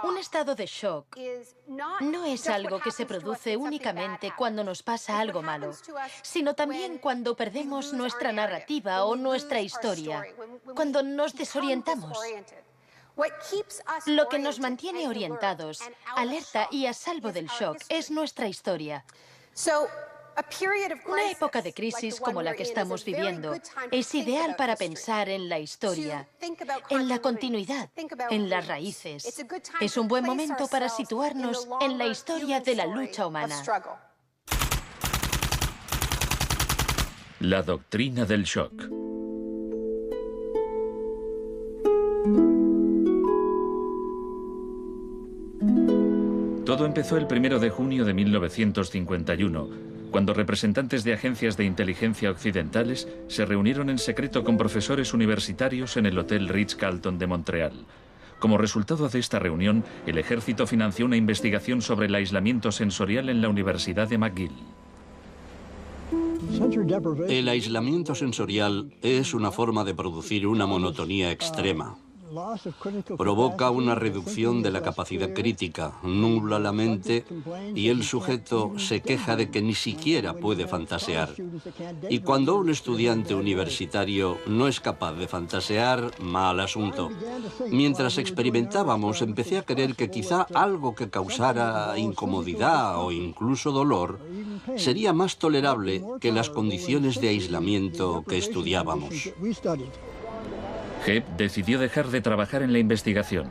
Un estado de shock no es algo que se produce únicamente cuando nos pasa algo malo, sino también cuando perdemos nuestra narrativa o nuestra historia, cuando nos desorientamos. Lo que nos mantiene orientados, alerta y a salvo del shock es nuestra historia. Una época de crisis como la que estamos viviendo es ideal para pensar en la historia, en la continuidad, en las raíces. Es un buen momento para situarnos en la historia de la lucha humana. La doctrina del shock. Todo empezó el 1 de junio de 1951, cuando representantes de agencias de inteligencia occidentales se reunieron en secreto con profesores universitarios en el Hotel Ritz-Carlton de Montreal. Como resultado de esta reunión, el ejército financió una investigación sobre el aislamiento sensorial en la Universidad de McGill. El aislamiento sensorial es una forma de producir una monotonía extrema. Provoca una reducción de la capacidad crítica, nubla la mente y el sujeto se queja de que ni siquiera puede fantasear. Y cuando un estudiante universitario no es capaz de fantasear, mal asunto. Mientras experimentábamos, empecé a creer que quizá algo que causara incomodidad o incluso dolor sería más tolerable que las condiciones de aislamiento que estudiábamos. Hebb decidió dejar de trabajar en la investigación.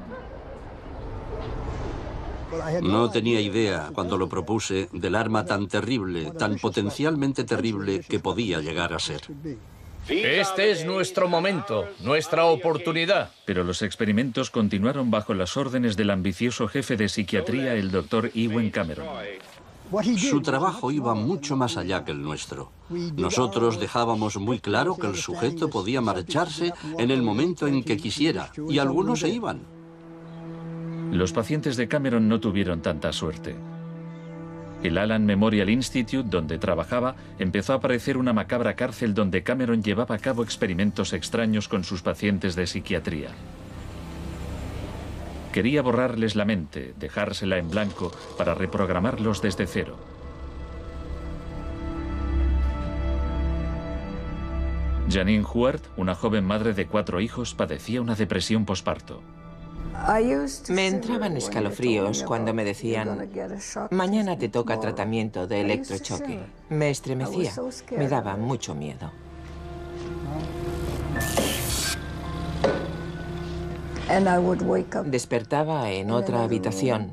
No tenía idea, cuando lo propuse, del arma tan terrible, tan potencialmente terrible que podía llegar a ser. Este es nuestro momento, nuestra oportunidad. Pero los experimentos continuaron bajo las órdenes del ambicioso jefe de psiquiatría, el Dr. Ewen Cameron. Su trabajo iba mucho más allá que el nuestro. Nosotros dejábamos muy claro que el sujeto podía marcharse en el momento en que quisiera, y algunos se iban. Los pacientes de Cameron no tuvieron tanta suerte. El Allen Memorial Institute, donde trabajaba, empezó a parecer una macabra cárcel donde Cameron llevaba a cabo experimentos extraños con sus pacientes de psiquiatría. Quería borrarles la mente, dejársela en blanco para reprogramarlos desde cero. Janine Huart, una joven madre de 4 hijos, padecía una depresión posparto. Me entraban escalofríos cuando me decían, mañana te toca tratamiento de electrochoque. Me estremecía, me daba mucho miedo. Despertaba en otra habitación,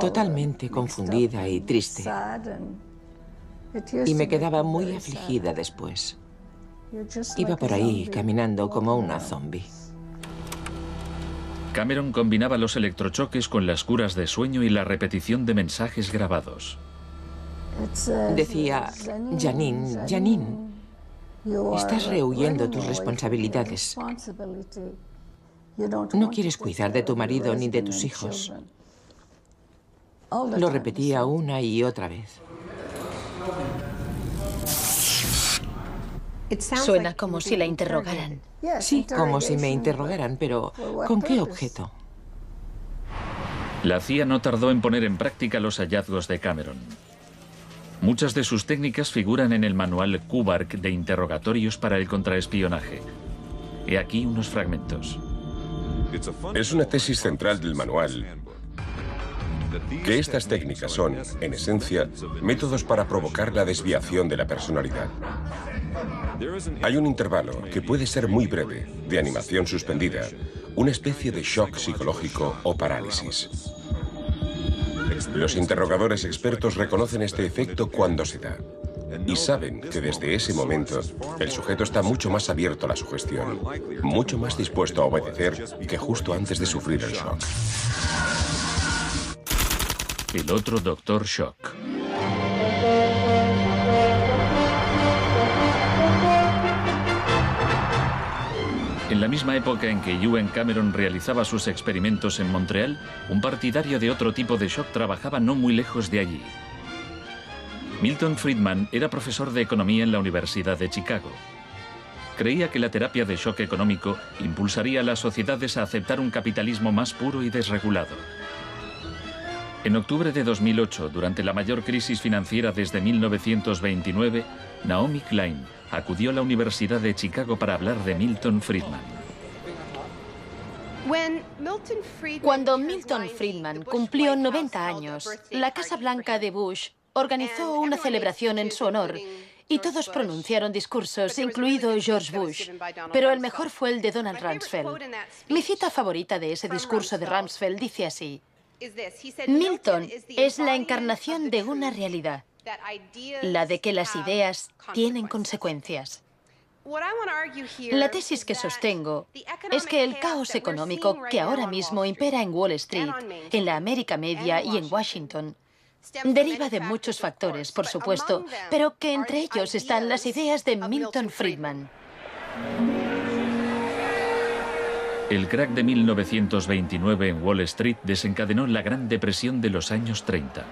totalmente confundida y triste. Y me quedaba muy afligida después. Iba por ahí caminando como una zombie. Cameron combinaba los electrochoques con las curas de sueño y la repetición de mensajes grabados. Decía, Janine, Janine, estás rehuyendo tus responsabilidades. No quieres cuidar de tu marido ni de tus hijos. Lo repetía una y otra vez. Suena como si la interrogaran. Sí, como si me interrogaran, pero ¿con qué objeto? La CIA no tardó en poner en práctica los hallazgos de Cameron. Muchas de sus técnicas figuran en el manual Kubark de interrogatorios para el contraespionaje. He aquí unos fragmentos. Es una tesis central del manual que estas técnicas son, en esencia, métodos para provocar la desviación de la personalidad. Hay un intervalo, que puede ser muy breve, de animación suspendida, una especie de shock psicológico o parálisis. Los interrogadores expertos reconocen este efecto cuando se da y saben que desde ese momento el sujeto está mucho más abierto a la sugestión, mucho más dispuesto a obedecer que justo antes de sufrir el shock. El otro Dr. Shock. En la misma época en que Ewen Cameron realizaba sus experimentos en Montreal, un partidario de otro tipo de shock trabajaba no muy lejos de allí. Milton Friedman era profesor de economía en la Universidad de Chicago. Creía que la terapia de shock económico impulsaría a las sociedades a aceptar un capitalismo más puro y desregulado. En octubre de 2008, durante la mayor crisis financiera desde 1929, Naomi Klein acudió a la Universidad de Chicago para hablar de Milton Friedman. Cuando Milton Friedman cumplió 90 años, la Casa Blanca de Bush organizó una celebración en su honor y todos pronunciaron discursos, incluido George Bush, pero el mejor fue el de Donald Rumsfeld. Mi cita favorita de ese discurso de Rumsfeld dice así: Milton es la encarnación de una realidad, la de que las ideas tienen consecuencias. La tesis que sostengo es que el caos económico que ahora mismo impera en Wall Street, en la América Media y en Washington deriva de muchos factores, por supuesto, pero que entre ellos están las ideas de Milton Friedman. El crack de 1929 en Wall Street desencadenó la Gran Depresión de los años 30.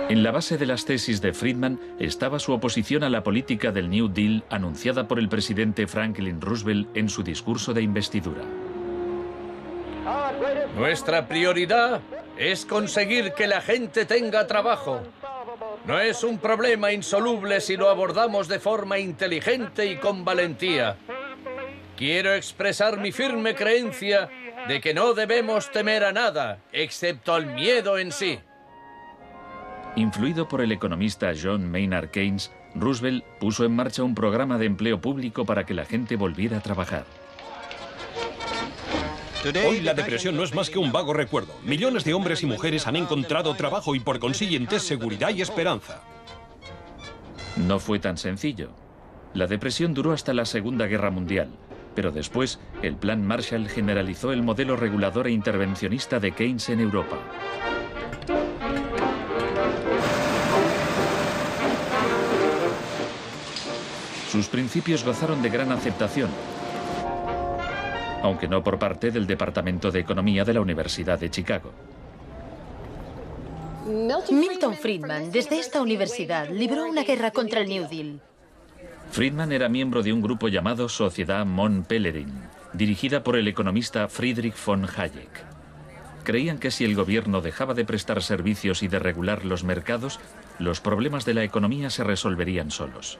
En la base de las tesis de Friedman estaba su oposición a la política del New Deal anunciada por el presidente Franklin Roosevelt en su discurso de investidura. Nuestra prioridad es conseguir que la gente tenga trabajo. No es un problema insoluble si lo abordamos de forma inteligente y con valentía. Quiero expresar mi firme creencia de que no debemos temer a nada, excepto al miedo en sí. Influido por el economista John Maynard Keynes, Roosevelt puso en marcha un programa de empleo público para que la gente volviera a trabajar. Hoy la depresión no es más que un vago recuerdo. Millones de hombres y mujeres han encontrado trabajo y por consiguiente seguridad y esperanza. No fue tan sencillo. La depresión duró hasta la Segunda Guerra Mundial, pero después el Plan Marshall generalizó el modelo regulador e intervencionista de Keynes en Europa. Sus principios gozaron de gran aceptación, aunque no por parte del Departamento de Economía de la Universidad de Chicago. Milton Friedman, desde esta universidad, libró una guerra contra el New Deal. Friedman era miembro de un grupo llamado Sociedad Mont Pelerin, dirigida por el economista Friedrich von Hayek. Creían que si el gobierno dejaba de prestar servicios y de regular los mercados, los problemas de la economía se resolverían solos.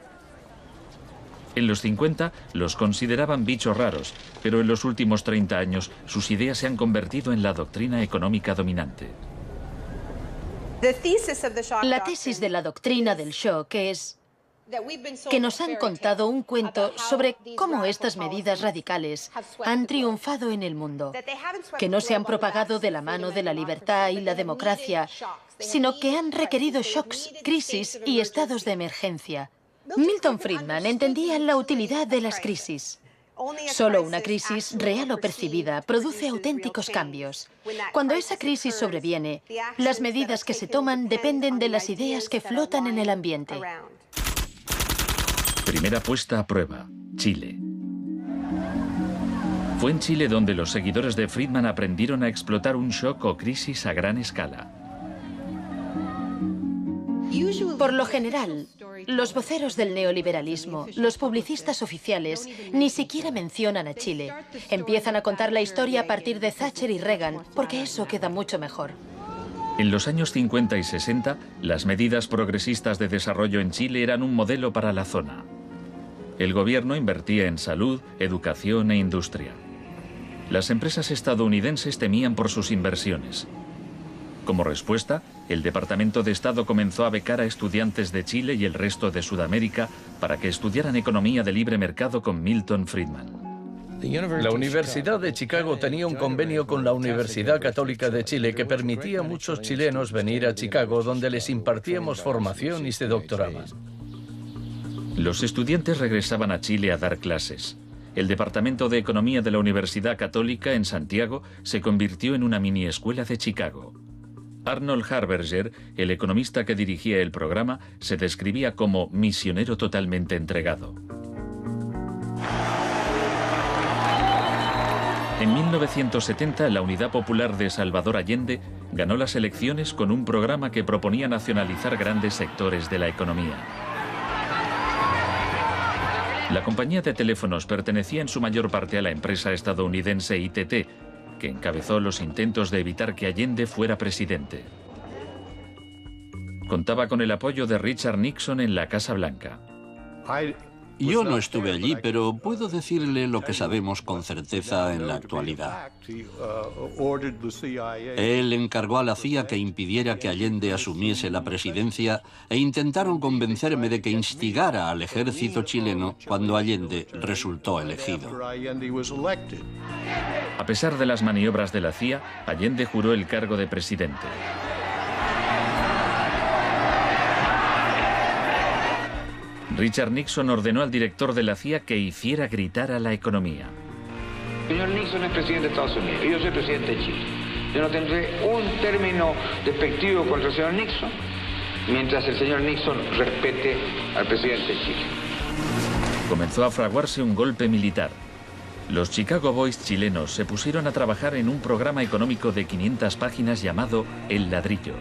En los 50 los consideraban bichos raros, pero en los últimos 30 años sus ideas se han convertido en la doctrina económica dominante. La tesis de la doctrina del shock es que nos han contado un cuento sobre cómo estas medidas radicales han triunfado en el mundo, que no se han propagado de la mano de la libertad y la democracia, sino que han requerido shocks, crisis y estados de emergencia. Milton Friedman entendía la utilidad de las crisis. Solo una crisis, real o percibida, produce auténticos cambios. Cuando esa crisis sobreviene, las medidas que se toman dependen de las ideas que flotan en el ambiente. Primera puesta a prueba: Chile. Fue en Chile donde los seguidores de Friedman aprendieron a explotar un shock o crisis a gran escala. Por lo general, los voceros del neoliberalismo, los publicistas oficiales, ni siquiera mencionan a Chile. Empiezan a contar la historia a partir de Thatcher y Reagan, porque eso queda mucho mejor. En los años 50 y 60, las medidas progresistas de desarrollo en Chile eran un modelo para la zona. El gobierno invertía en salud, educación e industria. Las empresas estadounidenses temían por sus inversiones. Como respuesta, el Departamento de Estado comenzó a becar a estudiantes de Chile y el resto de Sudamérica para que estudiaran economía de libre mercado con Milton Friedman. La Universidad de Chicago tenía un convenio con la Universidad Católica de Chile que permitía a muchos chilenos venir a Chicago, donde les impartíamos formación y se doctoraban. Los estudiantes regresaban a Chile a dar clases. El Departamento de Economía de la Universidad Católica en Santiago se convirtió en una mini escuela de Chicago. Arnold Harberger, el economista que dirigía el programa, se describía como misionero totalmente entregado. En 1970, la Unidad Popular de Salvador Allende ganó las elecciones con un programa que proponía nacionalizar grandes sectores de la economía. La compañía de teléfonos pertenecía en su mayor parte a la empresa estadounidense ITT, que encabezó los intentos de evitar que Allende fuera presidente. Contaba con el apoyo de Richard Nixon en la Casa Blanca. Yo no estuve allí, pero puedo decirle lo que sabemos con certeza en la actualidad. Él encargó a la CIA que impidiera que Allende asumiese la presidencia e intentaron convencerme de que instigara al ejército chileno cuando Allende resultó elegido. A pesar de las maniobras de la CIA, Allende juró el cargo de presidente. Richard Nixon ordenó al director de la CIA que hiciera gritar a la economía. Señor Nixon es presidente de Estados Unidos y yo soy presidente de Chile. Yo no tendré un término despectivo contra el señor Nixon mientras el señor Nixon respete al presidente de Chile. Comenzó a fraguarse un golpe militar. Los Chicago Boys chilenos se pusieron a trabajar en un programa económico de 500 páginas llamado El Ladrillo.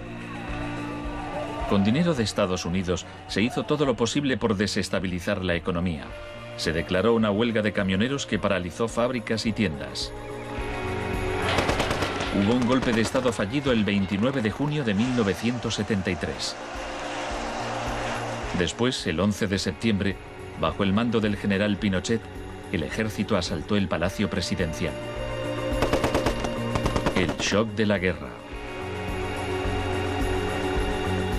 Con dinero de Estados Unidos se hizo todo lo posible por desestabilizar la economía. Se declaró una huelga de camioneros que paralizó fábricas y tiendas. Hubo un golpe de Estado fallido el 29 de junio de 1973. Después, el 11 de septiembre, bajo el mando del general Pinochet, el ejército asaltó el Palacio Presidencial. El shock de la guerra.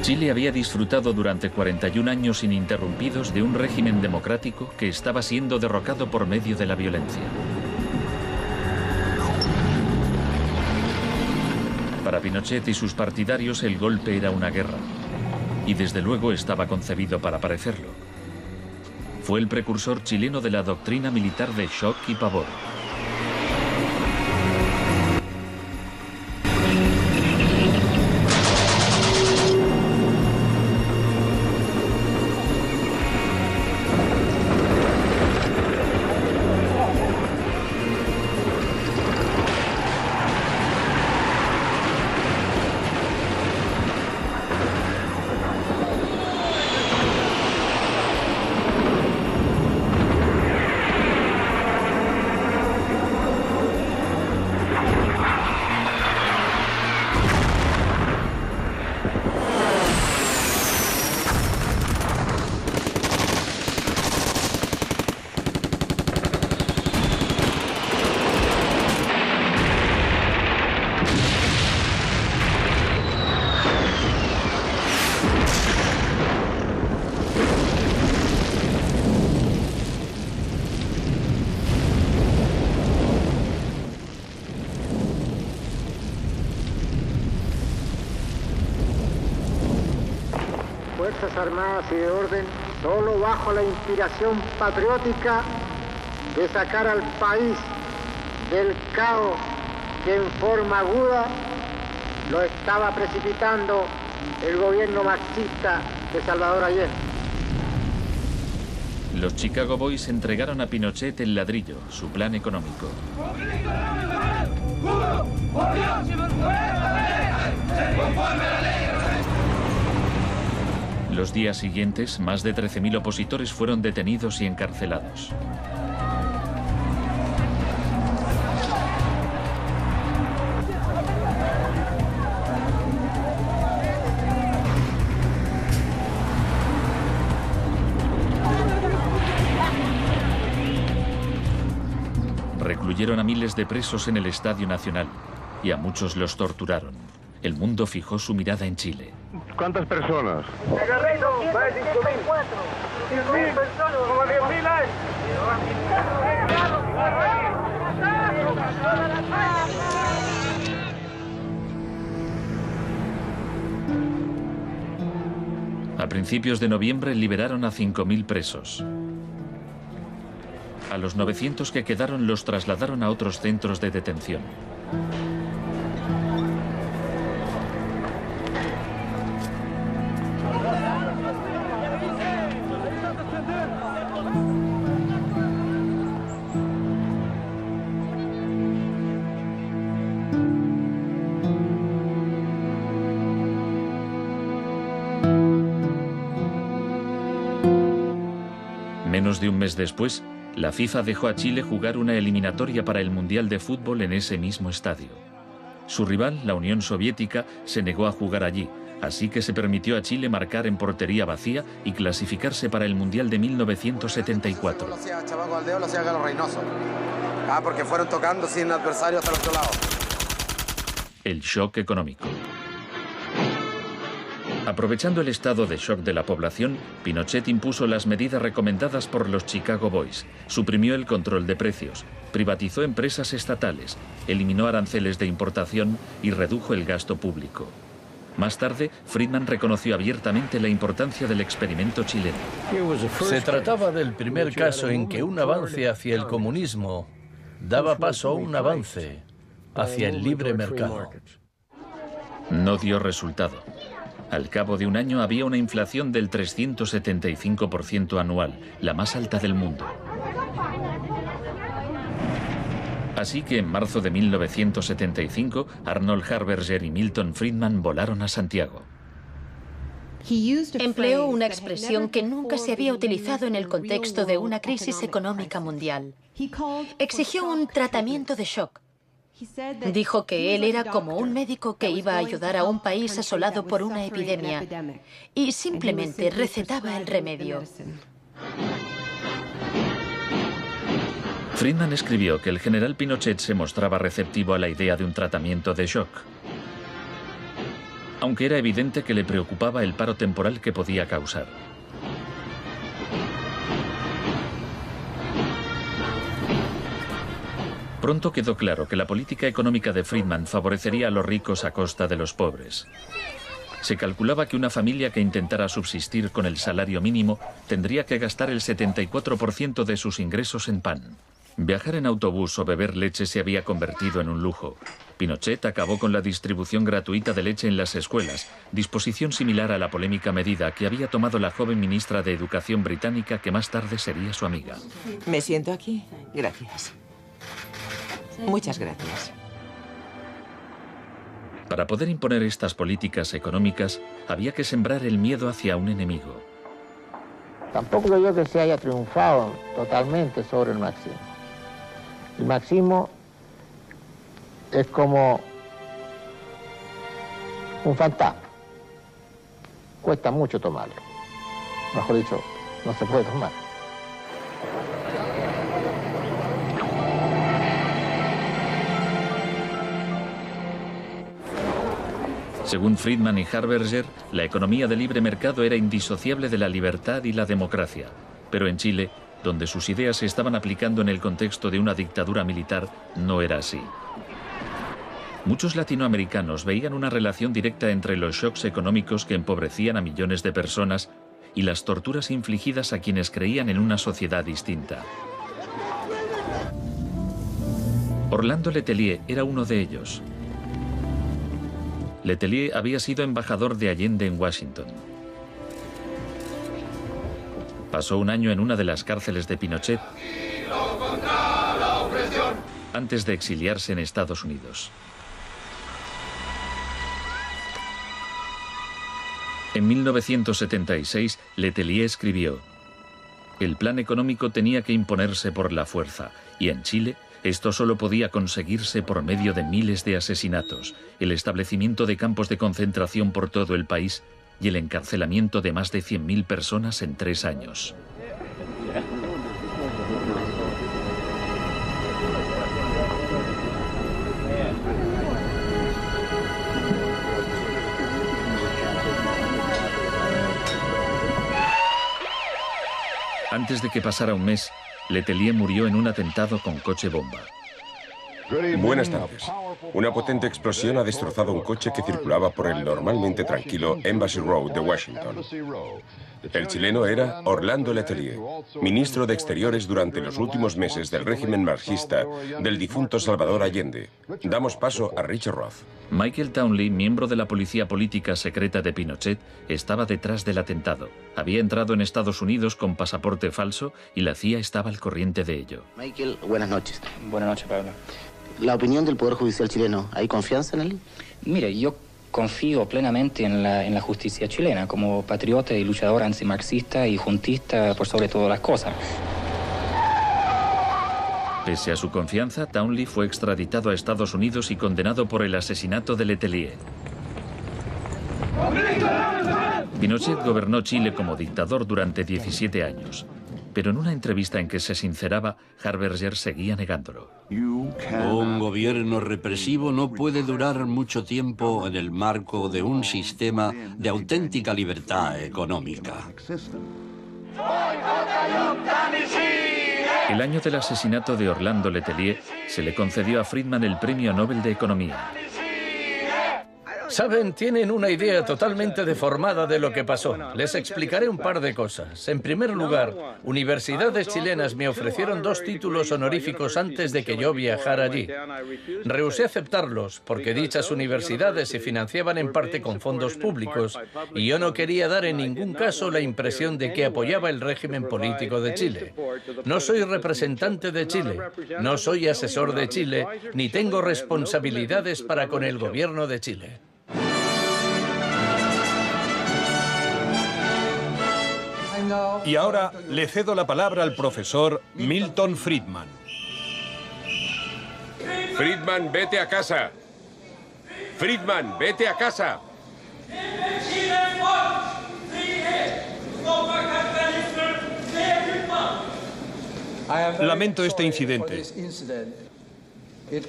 Chile había disfrutado durante 41 años ininterrumpidos de un régimen democrático que estaba siendo derrocado por medio de la violencia. Para Pinochet y sus partidarios el golpe era una guerra, y desde luego estaba concebido para parecerlo. Fue el precursor chileno de la doctrina militar de shock y pavor. Fuerzas Armadas y de Orden, solo bajo la inspiración patriótica de sacar al país del caos que en forma aguda lo estaba precipitando el gobierno marxista de Salvador Allende. Los Chicago Boys entregaron a Pinochet El Ladrillo, su plan económico. Los días siguientes, más de 13.000 opositores fueron detenidos y encarcelados. Recluyeron a miles de presos en el Estadio Nacional y a muchos los torturaron. El mundo fijó su mirada en Chile. ¿Cuántas personas? Más de 5.000 personas, como 10.000 años. A principios de noviembre liberaron a 5.000 presos. A los 900 que quedaron los trasladaron a otros centros de detención. Menos de un mes después, la FIFA dejó a Chile jugar una eliminatoria para el Mundial de Fútbol en ese mismo estadio. Su rival, la Unión Soviética, se negó a jugar allí, así que se permitió a Chile marcar en portería vacía y clasificarse para el Mundial de 1974. Porque fueron tocando sin adversario hasta el otro lado. El shock económico. Aprovechando el estado de shock de la población, Pinochet impuso las medidas recomendadas por los Chicago Boys, suprimió el control de precios, privatizó empresas estatales, eliminó aranceles de importación y redujo el gasto público. Más tarde, Friedman reconoció abiertamente la importancia del experimento chileno. Se trataba del primer caso en que un avance hacia el comunismo daba paso a un avance hacia el libre mercado. No dio resultado. Al cabo de un año había una inflación del 375% anual, la más alta del mundo. Así que en marzo de 1975, Arnold Harberger y Milton Friedman volaron a Santiago. Empleó una expresión que nunca se había utilizado en el contexto de una crisis económica mundial. Exigió un tratamiento de shock. Dijo que él era como un médico que iba a ayudar a un país asolado por una epidemia y simplemente recetaba el remedio. Friedman escribió que el general Pinochet se mostraba receptivo a la idea de un tratamiento de shock, aunque era evidente que le preocupaba el paro temporal que podía causar. Pronto quedó claro que la política económica de Friedman favorecería a los ricos a costa de los pobres. Se calculaba que una familia que intentara subsistir con el salario mínimo tendría que gastar el 74% de sus ingresos en pan. Viajar en autobús o beber leche se había convertido en un lujo. Pinochet acabó con la distribución gratuita de leche en las escuelas, disposición similar a la polémica medida que había tomado la joven ministra de Educación británica que más tarde sería su amiga. ¿Me siento aquí? Gracias. Muchas gracias. Para poder imponer estas políticas económicas, había que sembrar el miedo hacia un enemigo. Tampoco creo yo que se haya triunfado totalmente sobre el marxismo. El marxismo es como un fantasma. Cuesta mucho tomarlo. Mejor dicho, no se puede tomar. Según Friedman y Harberger, la economía de libre mercado era indisociable de la libertad y la democracia. Pero en Chile, donde sus ideas se estaban aplicando en el contexto de una dictadura militar, no era así. Muchos latinoamericanos veían una relación directa entre los shocks económicos que empobrecían a millones de personas y las torturas infligidas a quienes creían en una sociedad distinta. Orlando Letelier era uno de ellos. Letelier había sido embajador de Allende en Washington. Pasó un año en una de las cárceles de Pinochet antes de exiliarse en Estados Unidos. En 1976, Letelier escribió: el plan económico tenía que imponerse por la fuerza, y en Chile esto solo podía conseguirse por medio de miles de asesinatos, el establecimiento de campos de concentración por todo el país y el encarcelamiento de más de 100.000 personas en 3 años. Antes de que pasara un mes, Letelier murió en un atentado con coche bomba. Buenas tardes. Una potente explosión ha destrozado un coche que circulaba por el normalmente tranquilo Embassy Road de Washington. El chileno era Orlando Letelier, ministro de Exteriores durante los últimos meses del régimen marxista del difunto Salvador Allende. Damos paso a Richard Roth. Michael Townley, miembro de la policía política secreta de Pinochet, estaba detrás del atentado. Había entrado en Estados Unidos con pasaporte falso y la CIA estaba al corriente de ello. Michael, buenas noches. Buenas noches, Pablo. La opinión del Poder Judicial chileno, ¿hay confianza en él? Mire, yo confío plenamente en la justicia chilena, como patriota y luchador antimarxista y juntista por sobre todas las cosas. Pese a su confianza, Townley fue extraditado a Estados Unidos y condenado por el asesinato de Letelier. Pinochet gobernó Chile como dictador durante 17 años, pero en una entrevista en que se sinceraba, Harberger seguía negándolo. Un gobierno represivo no puede durar mucho tiempo en el marco de un sistema de auténtica libertad económica. El año del asesinato de Orlando Letelier se le concedió a Friedman el Premio Nobel de Economía. Saben, tienen una idea totalmente deformada de lo que pasó. Les explicaré un par de cosas. En primer lugar, universidades chilenas me ofrecieron 2 títulos honoríficos antes de que yo viajara allí. Rehusé aceptarlos porque dichas universidades se financiaban en parte con fondos públicos y yo no quería dar en ningún caso la impresión de que apoyaba el régimen político de Chile. No soy representante de Chile, no soy asesor de Chile, ni tengo responsabilidades para con el gobierno de Chile. Y ahora le cedo la palabra al profesor Milton Friedman. Friedman, vete a casa. Friedman, vete a casa. Lamento este incidente.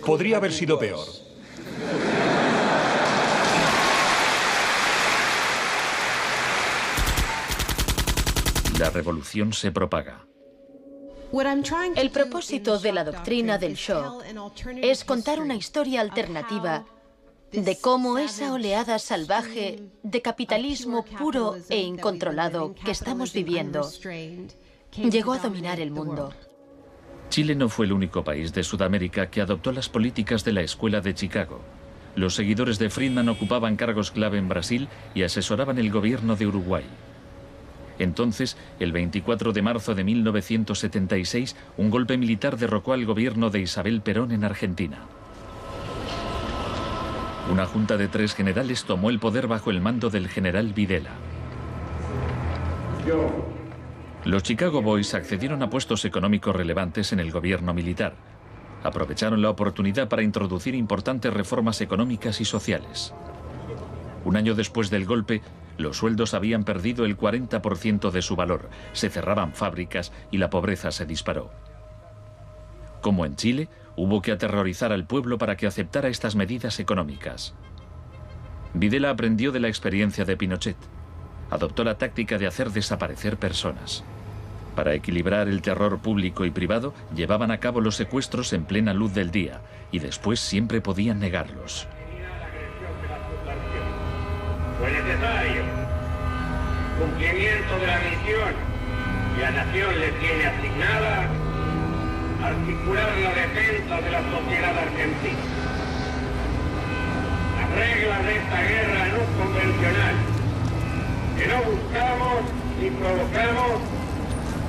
Podría haber sido peor. La revolución se propaga. El propósito de la doctrina del shock es contar una historia alternativa de cómo esa oleada salvaje de capitalismo puro e incontrolado que estamos viviendo llegó a dominar el mundo. Chile no fue el único país de Sudamérica que adoptó las políticas de la Escuela de Chicago. Los seguidores de Friedman ocupaban cargos clave en Brasil y asesoraban el gobierno de Uruguay. Entonces, el 24 de marzo de 1976, un golpe militar derrocó al gobierno de Isabel Perón en Argentina. Una junta de 3 generales tomó el poder bajo el mando del general Videla. Los Chicago Boys accedieron a puestos económicos relevantes en el gobierno militar. Aprovecharon la oportunidad para introducir importantes reformas económicas y sociales. Un año después del golpe, los sueldos habían perdido el 40% de su valor, se cerraban fábricas y la pobreza se disparó. Como en Chile, hubo que aterrorizar al pueblo para que aceptara estas medidas económicas. Videla aprendió de la experiencia de Pinochet. Adoptó la táctica de hacer desaparecer personas. Para equilibrar el terror público y privado, llevaban a cabo los secuestros en plena luz del día y después siempre podían negarlos. Fue necesario cumplimiento de la misión que la nación le tiene asignada, articular la defensa de la sociedad argentina. Las reglas de esta guerra no convencional, que no buscamos ni provocamos,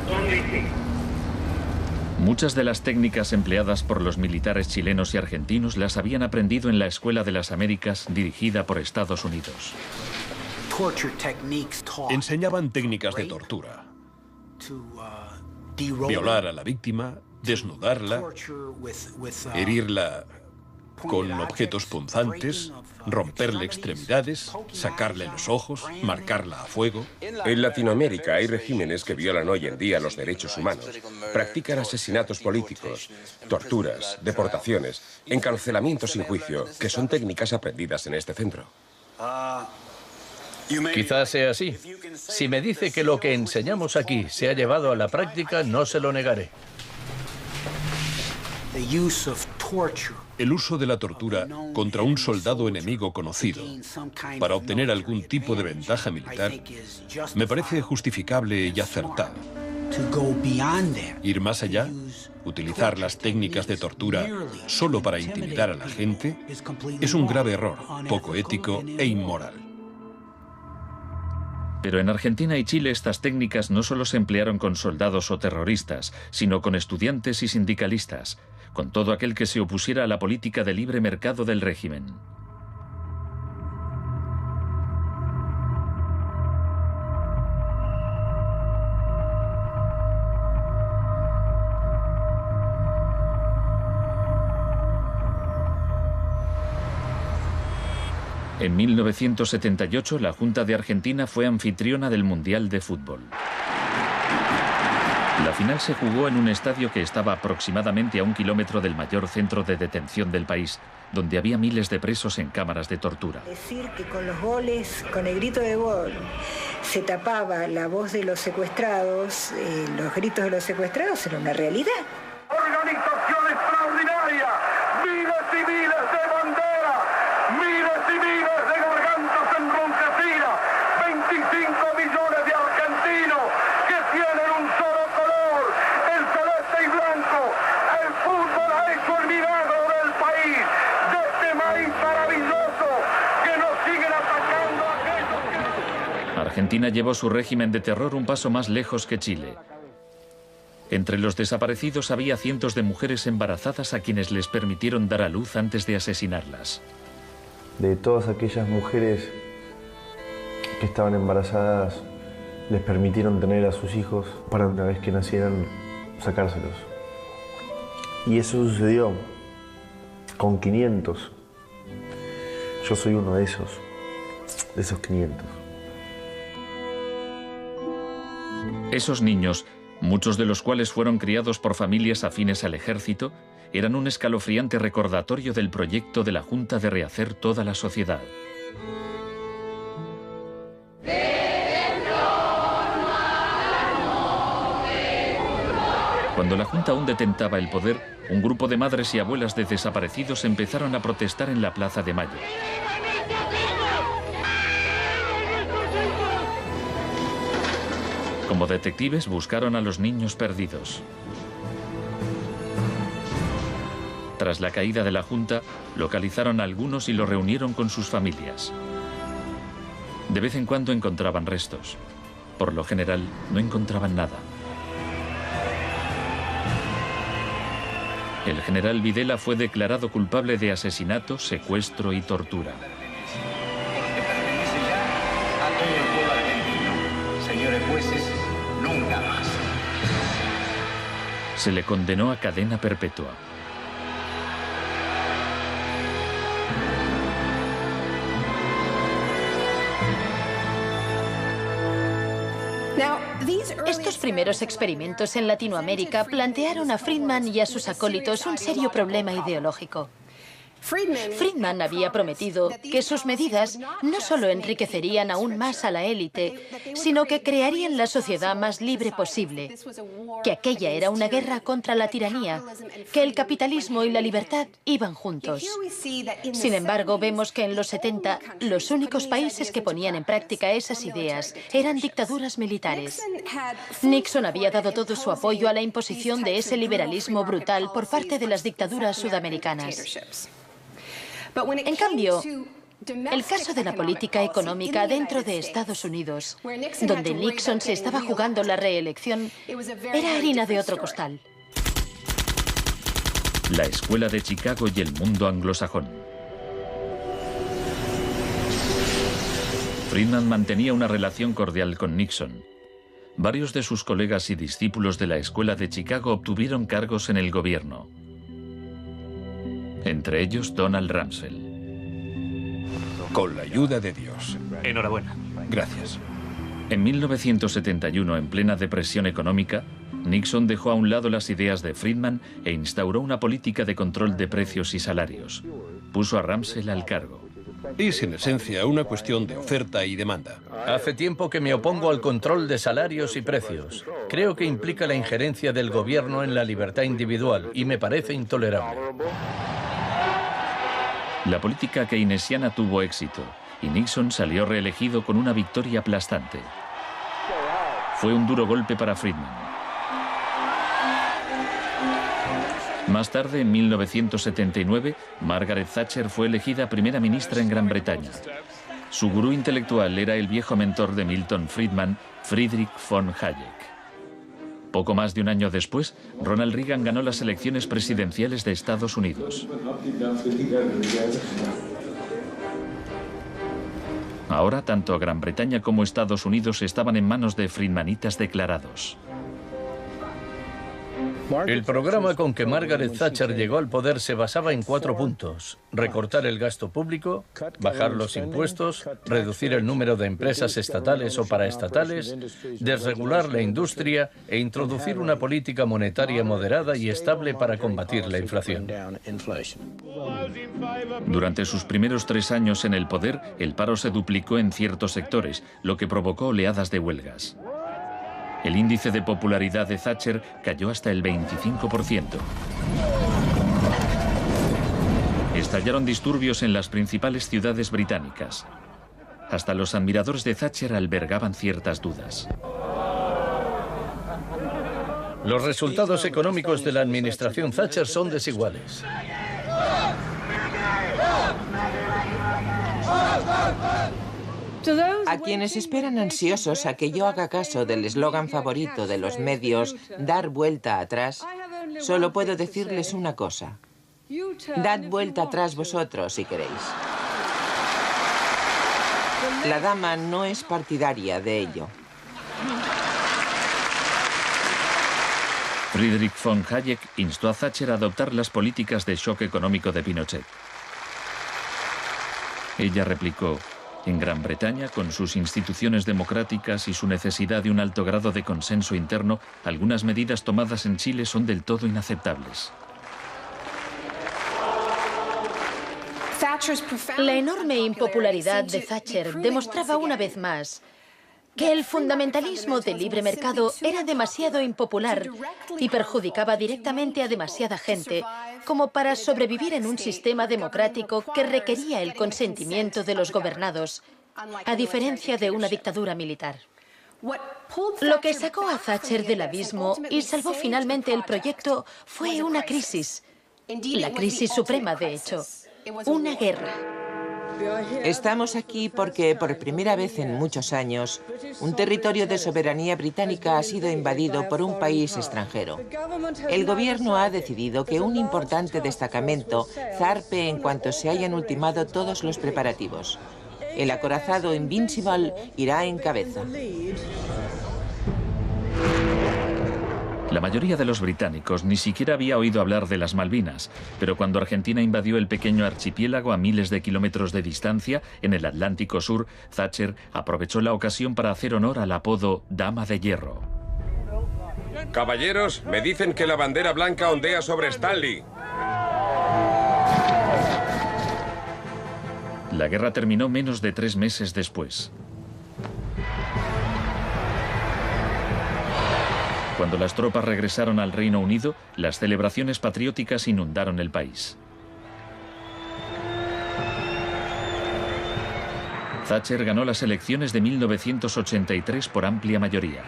son distintas. Muchas de las técnicas empleadas por los militares chilenos y argentinos las habían aprendido en la Escuela de las Américas, dirigida por Estados Unidos. Enseñaban técnicas de tortura. Violar a la víctima, desnudarla, herirla con objetos punzantes, romperle extremidades, sacarle los ojos, marcarla a fuego. En Latinoamérica hay regímenes que violan hoy en día los derechos humanos. Practican asesinatos políticos, torturas, deportaciones, encarcelamientos sin juicio, que son técnicas aprendidas en este centro. Quizás sea así. Si me dice que lo que enseñamos aquí se ha llevado a la práctica, no se lo negaré. El uso de la tortura contra un soldado enemigo conocido para obtener algún tipo de ventaja militar me parece justificable y acertado. Ir más allá, utilizar las técnicas de tortura solo para intimidar a la gente, es un grave error, poco ético e inmoral. Pero en Argentina y Chile estas técnicas no solo se emplearon con soldados o terroristas, sino con estudiantes y sindicalistas, con todo aquel que se opusiera a la política de libre mercado del régimen. En 1978, la Junta de Argentina fue anfitriona del Mundial de Fútbol. La final se jugó en un estadio que estaba aproximadamente a 1 kilómetro del mayor centro de detención del país, donde había miles de presos en cámaras de tortura. Decir que con los goles, con el grito de gol, se tapaba la voz de los secuestrados, los gritos de los secuestrados, era una realidad. Organización extraordinaria, miles y miles de banderas, miles y miles de gargantas enronquecidas, 25 millones de argentinos que tienen un solo color, el celeste y blanco. El fútbol ha hecho el milagro del país, de este maíz maravilloso que nos siguen atacando a aquellos que... Argentina llevó su régimen de terror un paso más lejos que Chile. Entre los desaparecidos había cientos de mujeres embarazadas a quienes les permitieron dar a luz antes de asesinarlas. De todas aquellas mujeres que estaban embarazadas, les permitieron tener a sus hijos para una vez que nacieran, sacárselos. Y eso sucedió con 500. Yo soy uno de esos 500. Esos niños, muchos de los cuales fueron criados por familias afines al ejército, eran un escalofriante recordatorio del proyecto de la Junta de rehacer toda la sociedad. Cuando la Junta aún detentaba el poder, un grupo de madres y abuelas de desaparecidos empezaron a protestar en la Plaza de Mayo. Como detectives buscaron a los niños perdidos. Tras la caída de la Junta, localizaron a algunos y los reunieron con sus familias. De vez en cuando encontraban restos. Por lo general, no encontraban nada. El general Videla fue declarado culpable de asesinato, secuestro y tortura. Señores jueces, nunca más. Se le condenó a cadena perpetua. Estos primeros experimentos en Latinoamérica plantearon a Friedman y a sus acólitos un serio problema ideológico. Friedman había prometido que sus medidas no solo enriquecerían aún más a la élite, sino que crearían la sociedad más libre posible, que aquella era una guerra contra la tiranía, que el capitalismo y la libertad iban juntos. Sin embargo, vemos que en los 70 los únicos países que ponían en práctica esas ideas eran dictaduras militares. Nixon había dado todo su apoyo a la imposición de ese liberalismo brutal por parte de las dictaduras sudamericanas. En cambio, el caso de la política económica dentro de Estados Unidos, donde Nixon se estaba jugando la reelección, era harina de otro costal. La Escuela de Chicago y el mundo anglosajón. Friedman mantenía una relación cordial con Nixon. Varios de sus colegas y discípulos de la Escuela de Chicago obtuvieron cargos en el gobierno. Entre ellos Donald Rumsfeld. Con la ayuda de Dios. Enhorabuena. Gracias. En 1971, en plena depresión económica, Nixon dejó a un lado las ideas de Friedman e instauró una política de control de precios y salarios. Puso a Rumsfeld al cargo. Es en esencia una cuestión de oferta y demanda. Hace tiempo que me opongo al control de salarios y precios. Creo que implica la injerencia del gobierno en la libertad individual y me parece intolerable. La política keynesiana tuvo éxito y Nixon salió reelegido con una victoria aplastante. Fue un duro golpe para Friedman. Más tarde, en 1979, Margaret Thatcher fue elegida primera ministra en Gran Bretaña. Su gurú intelectual era el viejo mentor de Milton Friedman, Friedrich von Hayek. Poco más de un año después, Ronald Reagan ganó las elecciones presidenciales de Estados Unidos. Ahora, tanto Gran Bretaña como Estados Unidos estaban en manos de friedmanitas declarados. El programa con que Margaret Thatcher llegó al poder se basaba en 4 puntos: recortar el gasto público, bajar los impuestos, reducir el número de empresas estatales o paraestatales, desregular la industria e introducir una política monetaria moderada y estable para combatir la inflación. Durante sus primeros 3 años en el poder, el paro se duplicó en ciertos sectores, lo que provocó oleadas de huelgas. El índice de popularidad de Thatcher cayó hasta el 25%. Estallaron disturbios en las principales ciudades británicas. Hasta los admiradores de Thatcher albergaban ciertas dudas. Los resultados económicos de la administración Thatcher son desiguales. A quienes esperan ansiosos a que yo haga caso del eslogan favorito de los medios, dar vuelta atrás, solo puedo decirles una cosa: dad vuelta atrás vosotros si queréis. La dama no es partidaria de ello. Friedrich von Hayek instó a Thatcher a adoptar las políticas de shock económico de Pinochet. Ella replicó: en Gran Bretaña, con sus instituciones democráticas y su necesidad de un alto grado de consenso interno, algunas medidas tomadas en Chile son del todo inaceptables. La enorme impopularidad de Thatcher demostraba una vez más que el fundamentalismo del libre mercado era demasiado impopular y perjudicaba directamente a demasiada gente como para sobrevivir en un sistema democrático que requería el consentimiento de los gobernados, a diferencia de una dictadura militar. Lo que sacó a Thatcher del abismo y salvó finalmente el proyecto fue una crisis, la crisis suprema, de hecho, una guerra. Estamos aquí porque, por primera vez en muchos años, un territorio de soberanía británica ha sido invadido por un país extranjero. El gobierno ha decidido que un importante destacamento zarpe en cuanto se hayan ultimado todos los preparativos. El acorazado Invincible irá en cabeza. La mayoría de los británicos ni siquiera había oído hablar de las Malvinas, pero cuando Argentina invadió el pequeño archipiélago a miles de kilómetros de distancia, en el Atlántico Sur, Thatcher aprovechó la ocasión para hacer honor al apodo Dama de Hierro. Caballeros, me dicen que la bandera blanca ondea sobre Stanley. La guerra terminó menos de 3 meses después. Cuando las tropas regresaron al Reino Unido, las celebraciones patrióticas inundaron el país. Thatcher ganó las elecciones de 1983 por amplia mayoría.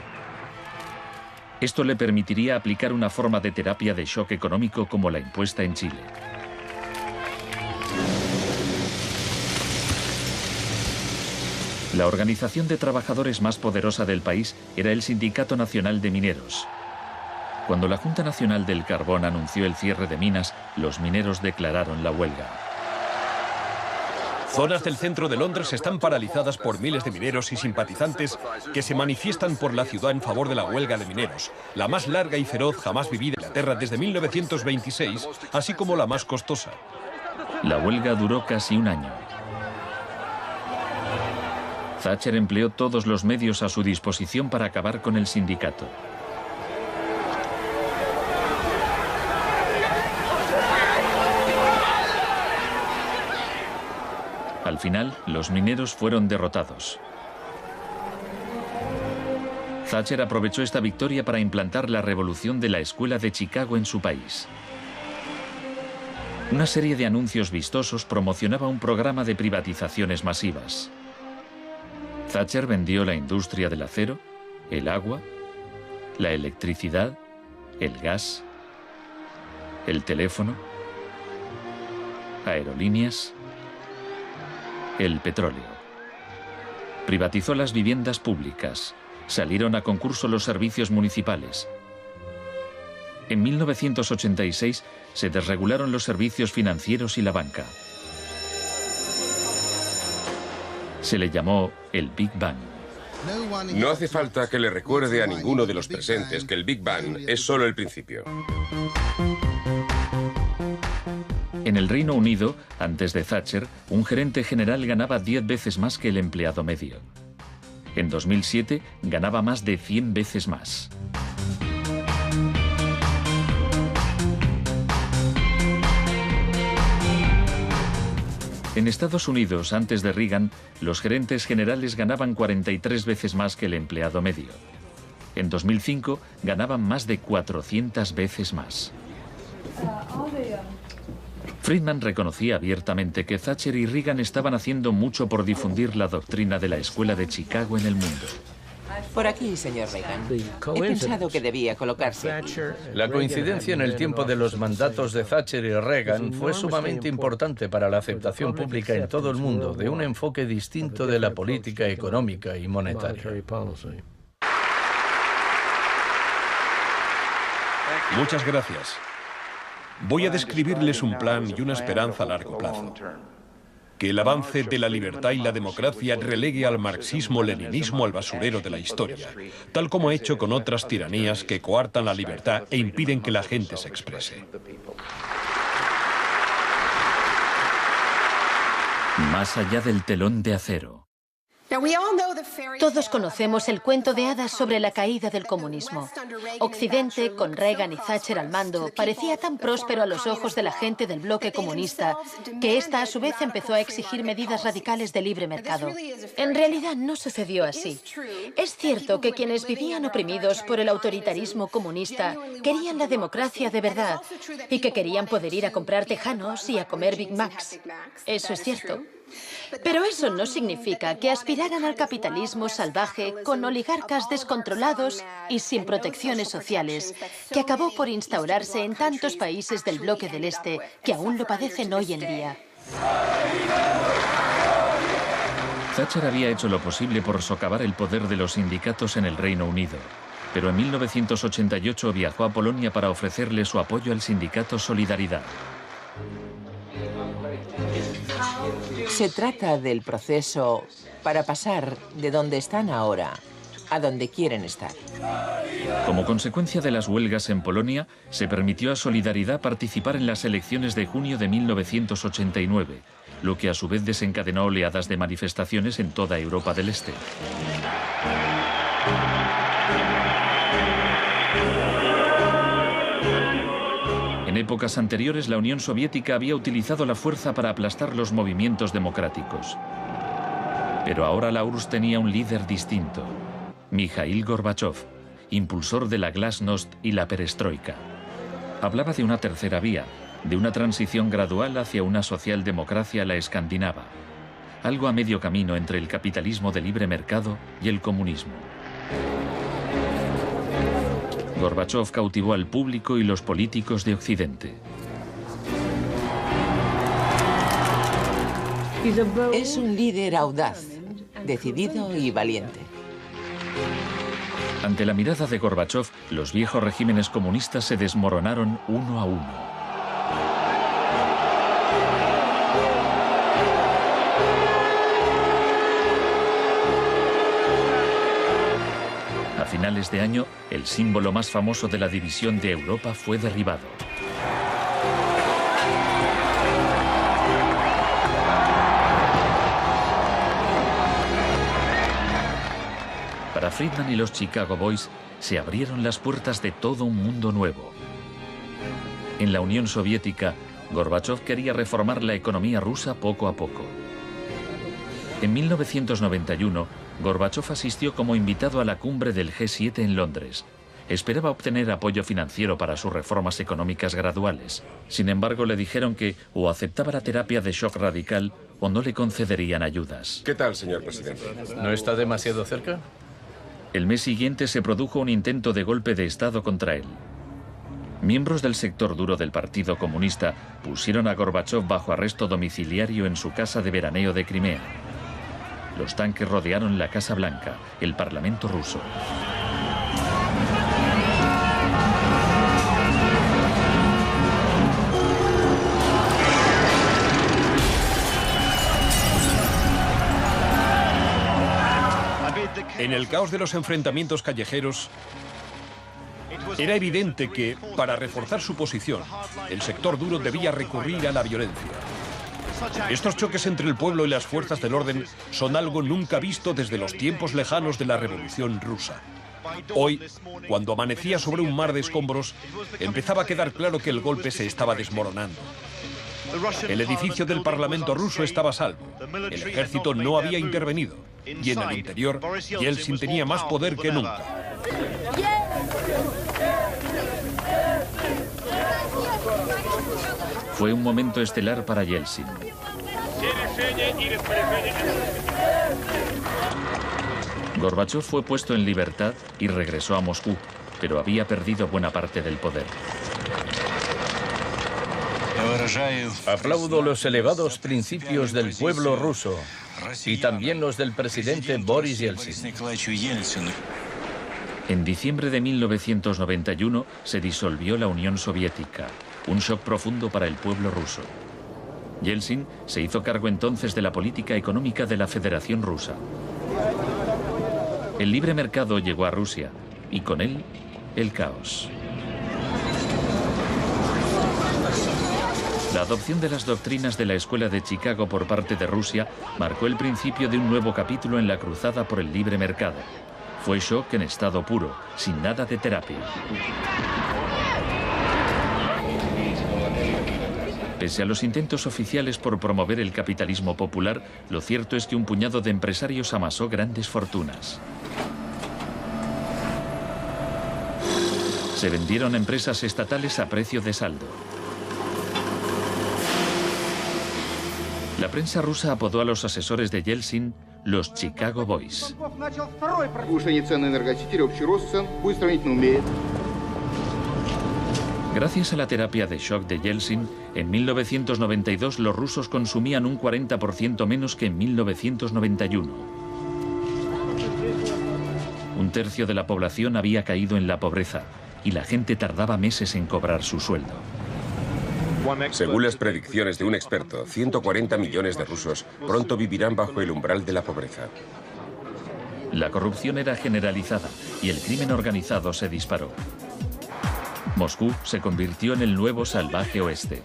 Esto le permitiría aplicar una forma de terapia de shock económico como la impuesta en Chile. La organización de trabajadores más poderosa del país era el Sindicato Nacional de Mineros. Cuando la Junta Nacional del Carbón anunció el cierre de minas, los mineros declararon la huelga. Zonas del centro de Londres están paralizadas por miles de mineros y simpatizantes que se manifiestan por la ciudad en favor de la huelga de mineros, la más larga y feroz jamás vivida en Inglaterra desde 1926, así como la más costosa. La huelga duró casi un año. Thatcher empleó todos los medios a su disposición para acabar con el sindicato. Al final, los mineros fueron derrotados. Thatcher aprovechó esta victoria para implantar la revolución de la Escuela de Chicago en su país. Una serie de anuncios vistosos promocionaba un programa de privatizaciones masivas. Thatcher vendió la industria del acero, el agua, la electricidad, el gas, el teléfono, aerolíneas, el petróleo. Privatizó las viviendas públicas. Salieron a concurso los servicios municipales. En 1986 se desregularon los servicios financieros y la banca. Se le llamó el Big Bang. No hace falta que le recuerde a ninguno de los presentes que el Big Bang es solo el principio. En el Reino Unido, antes de Thatcher, un gerente general ganaba 10 veces más que el empleado medio. En 2007 ganaba más de 100 veces más. En Estados Unidos, antes de Reagan, los gerentes generales ganaban 43 veces más que el empleado medio. En 2005 ganaban más de 400 veces más. Friedman reconocía abiertamente que Thatcher y Reagan estaban haciendo mucho por difundir la doctrina de la Escuela de Chicago en el mundo. Por aquí, señor Reagan. He pensado que debía colocarse aquí. La coincidencia en el tiempo de los mandatos de Thatcher y Reagan fue sumamente importante para la aceptación pública en todo el mundo de un enfoque distinto de la política económica y monetaria. Muchas gracias. Voy a describirles un plan y una esperanza a largo plazo. Que el avance de la libertad y la democracia relegue al marxismo-leninismo al basurero de la historia, tal como ha hecho con otras tiranías que coartan la libertad e impiden que la gente se exprese. Más allá del telón de acero. Todos conocemos el cuento de hadas sobre la caída del comunismo. Occidente, con Reagan y Thatcher al mando, parecía tan próspero a los ojos de la gente del bloque comunista que ésta a su vez empezó a exigir medidas radicales de libre mercado. En realidad no sucedió así. Es cierto que quienes vivían oprimidos por el autoritarismo comunista querían la democracia de verdad y que querían poder ir a comprar tejanos y a comer Big Macs. Eso es cierto. Pero eso no significa que aspiraran al capitalismo salvaje con oligarcas descontrolados y sin protecciones sociales, que acabó por instaurarse en tantos países del bloque del Este que aún lo padecen hoy en día. Thatcher había hecho lo posible por socavar el poder de los sindicatos en el Reino Unido, pero en 1988 viajó a Polonia para ofrecerle su apoyo al sindicato Solidaridad. Se trata del proceso para pasar de donde están ahora a donde quieren estar. Como consecuencia de las huelgas en Polonia, se permitió a Solidaridad participar en las elecciones de junio de 1989, lo que a su vez desencadenó oleadas de manifestaciones en toda Europa del Este. En épocas anteriores, la Unión Soviética había utilizado la fuerza para aplastar los movimientos democráticos. Pero ahora la URSS tenía un líder distinto, Mikhail Gorbachov, impulsor de la Glasnost y la Perestroika. Hablaba de una tercera vía, de una transición gradual hacia una socialdemocracia a la escandinava, algo a medio camino entre el capitalismo de libre mercado y el comunismo. Gorbachov cautivó al público y los políticos de Occidente. Es un líder audaz, decidido y valiente. Ante la mirada de Gorbachov, los viejos regímenes comunistas se desmoronaron uno a uno. A finales de año, el símbolo más famoso de la división de Europa fue derribado. Para Friedman y los Chicago Boys, se abrieron las puertas de todo un mundo nuevo. En la Unión Soviética, Gorbachov quería reformar la economía rusa poco a poco. En 1991, Gorbachov asistió como invitado a la cumbre del G7 en Londres. Esperaba obtener apoyo financiero para sus reformas económicas graduales. Sin embargo, le dijeron que o aceptaba la terapia de shock radical o no le concederían ayudas. ¿Qué tal, señor presidente? ¿No está demasiado cerca? El mes siguiente se produjo un intento de golpe de Estado contra él. Miembros del sector duro del Partido Comunista pusieron a Gorbachov bajo arresto domiciliario en su casa de veraneo de Crimea. Los tanques rodearon la Casa Blanca, el Parlamento ruso. En el caos de los enfrentamientos callejeros, era evidente que, para reforzar su posición, el sector duro debía recurrir a la violencia. Estos choques entre el pueblo y las fuerzas del orden son algo nunca visto desde los tiempos lejanos de la Revolución Rusa. Hoy, cuando amanecía sobre un mar de escombros, empezaba a quedar claro que el golpe se estaba desmoronando. El edificio del Parlamento ruso estaba a salvo. El ejército no había intervenido. Y en el interior, Yeltsin tenía más poder que nunca. Fue un momento estelar para Yeltsin. Gorbachov fue puesto en libertad y regresó a Moscú, pero había perdido buena parte del poder. Aplaudo los elevados principios del pueblo ruso y también los del presidente Boris Yeltsin. En diciembre de 1991 se disolvió la Unión Soviética, un shock profundo para el pueblo ruso. Yeltsin se hizo cargo entonces de la política económica de la Federación Rusa. El libre mercado llegó a Rusia y con él el caos. La adopción de las doctrinas de la Escuela de Chicago por parte de Rusia marcó el principio de un nuevo capítulo en la cruzada por el libre mercado. Fue shock en estado puro, sin nada de terapia. Pese a los intentos oficiales por promover el capitalismo popular, lo cierto es que un puñado de empresarios amasó grandes fortunas. Se vendieron empresas estatales a precio de saldo. La prensa rusa apodó a los asesores de Yeltsin los Chicago Boys. Gracias a la terapia de shock de Yeltsin, en 1992 los rusos consumían un 40% menos que en 1991. Un tercio de la población había caído en la pobreza y la gente tardaba meses en cobrar su sueldo. Según las predicciones de un experto, 140 millones de rusos pronto vivirán bajo el umbral de la pobreza. La corrupción era generalizada y el crimen organizado se disparó. Moscú se convirtió en el nuevo salvaje oeste.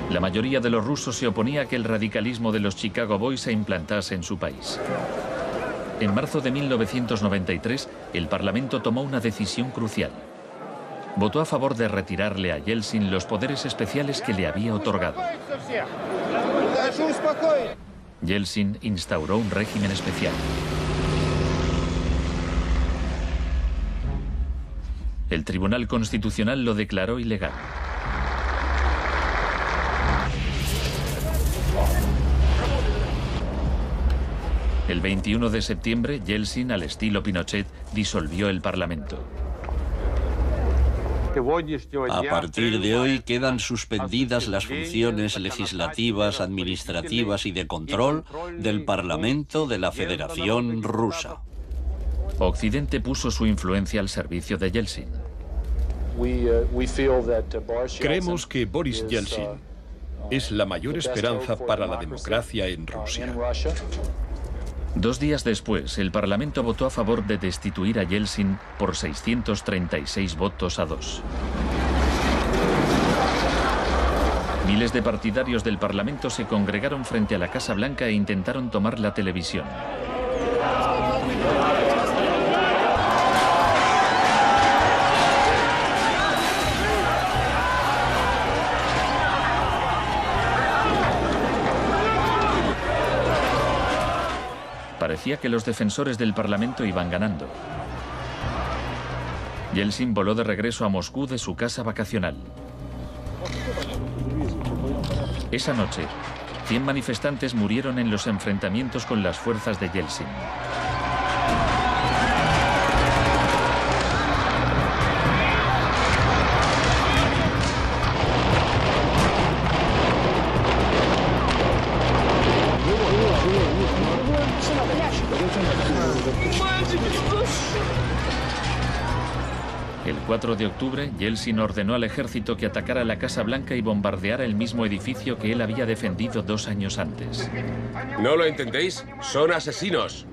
La mayoría de los rusos se oponía a que el radicalismo de los Chicago Boys se implantase en su país. En marzo de 1993, el Parlamento tomó una decisión crucial. Votó a favor de retirarle a Yeltsin los poderes especiales que le había otorgado. Yeltsin instauró un régimen especial. El Tribunal Constitucional lo declaró ilegal. El 21 de septiembre, Yeltsin, al estilo Pinochet, disolvió el Parlamento. A partir de hoy quedan suspendidas las funciones legislativas, administrativas y de control del Parlamento de la Federación Rusa. Occidente puso su influencia al servicio de Yeltsin. Creemos que Boris Yeltsin es la mayor esperanza para la democracia en Rusia. 2 días después, el Parlamento votó a favor de destituir a Yeltsin por 636 votos a 2. Miles de partidarios del Parlamento se congregaron frente a la Casa Blanca e intentaron tomar la televisión. Parecía que los defensores del Parlamento iban ganando. Yeltsin voló de regreso a Moscú de su casa vacacional. Esa noche, 100 manifestantes murieron en los enfrentamientos con las fuerzas de Yeltsin. El 4 de octubre, Yeltsin ordenó al ejército que atacara la Casa Blanca y bombardeara el mismo edificio que él había defendido 2 años antes. ¿No lo entendéis? ¡Son asesinos!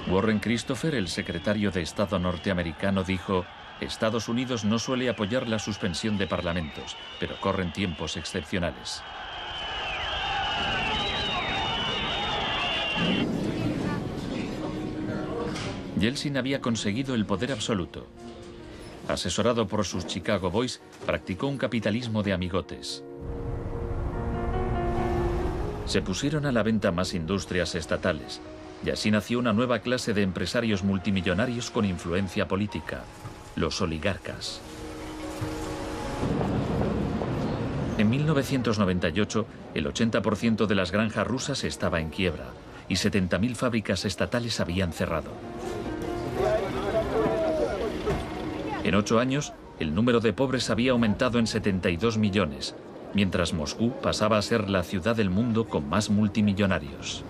Warren Christopher, el secretario de Estado norteamericano, dijo: Estados Unidos no suele apoyar la suspensión de parlamentos, pero corren tiempos excepcionales. Yeltsin había conseguido el poder absoluto. Asesorado por sus Chicago Boys, practicó un capitalismo de amigotes. Se pusieron a la venta más industrias estatales, y así nació una nueva clase de empresarios multimillonarios con influencia política, los oligarcas. En 1998, el 80% de las granjas rusas estaba en quiebra y 70.000 fábricas estatales habían cerrado. En 8 años, el número de pobres había aumentado en 72 millones, mientras Moscú pasaba a ser la ciudad del mundo con más multimillonarios.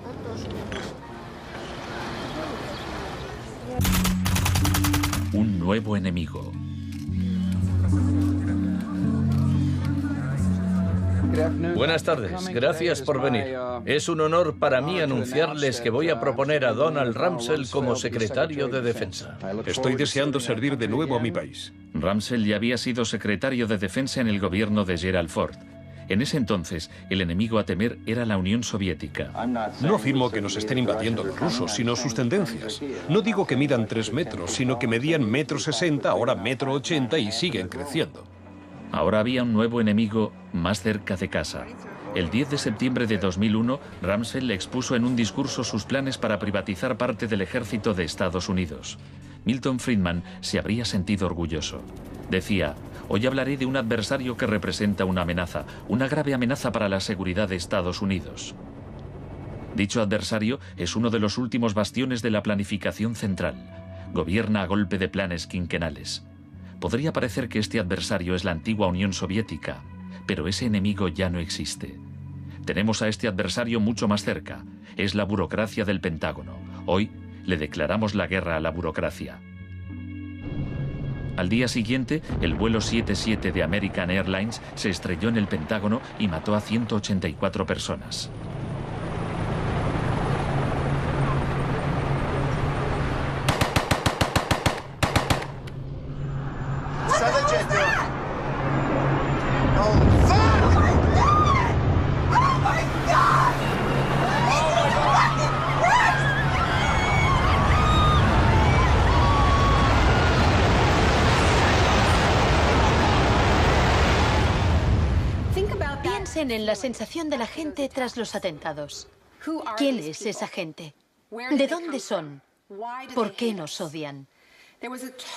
Un nuevo enemigo. Buenas tardes, gracias por venir. Es un honor para mí anunciarles que voy a proponer a Donald Rumsfeld como secretario de Defensa. Estoy deseando servir de nuevo a mi país. Rumsfeld ya había sido secretario de Defensa en el gobierno de Gerald Ford. En ese entonces, el enemigo a temer era la Unión Soviética. No afirmo que nos estén invadiendo los rusos, sino sus tendencias. No digo que midan 3 metros, sino que medían 1,60 m, ahora 1,80 m y siguen creciendo. Ahora había un nuevo enemigo más cerca de casa. El 10 de septiembre de 2001, Rumsfeld expuso en un discurso sus planes para privatizar parte del ejército de Estados Unidos. Milton Friedman se habría sentido orgulloso. Decía: hoy hablaré de un adversario que representa una amenaza, una grave amenaza para la seguridad de Estados Unidos. Dicho adversario es uno de los últimos bastiones de la planificación central. Gobierna a golpe de planes quinquenales. Podría parecer que este adversario es la antigua Unión Soviética, pero ese enemigo ya no existe. Tenemos a este adversario mucho más cerca. Es la burocracia del Pentágono. Hoy le declaramos la guerra a la burocracia. Al día siguiente, el vuelo 77 de American Airlines se estrelló en el Pentágono y mató a 184 personas. Piensen en la sensación de la gente tras los atentados. ¿Quién es esa gente? ¿De dónde son? ¿Por qué nos odian?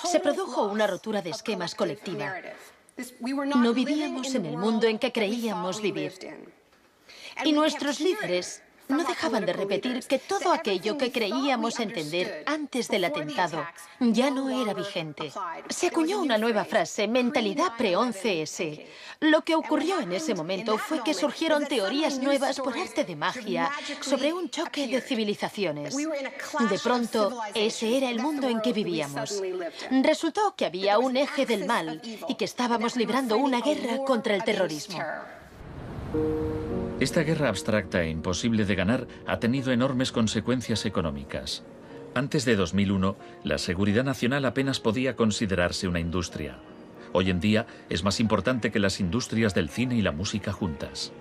Se produjo una rotura de esquemas colectiva. No vivíamos en el mundo en que creíamos vivir. Y nuestros líderes no dejaban de repetir que todo aquello que creíamos entender antes del atentado ya no era vigente. Se acuñó una nueva frase, mentalidad pre-11S. Lo que ocurrió en ese momento fue que surgieron teorías nuevas por arte de magia sobre un choque de civilizaciones. De pronto, ese era el mundo en que vivíamos. Resultó que había un eje del mal y que estábamos librando una guerra contra el terrorismo. Esta guerra abstracta e imposible de ganar ha tenido enormes consecuencias económicas. Antes de 2001, la seguridad nacional apenas podía considerarse una industria. Hoy en día es más importante que las industrias del cine y la música juntas.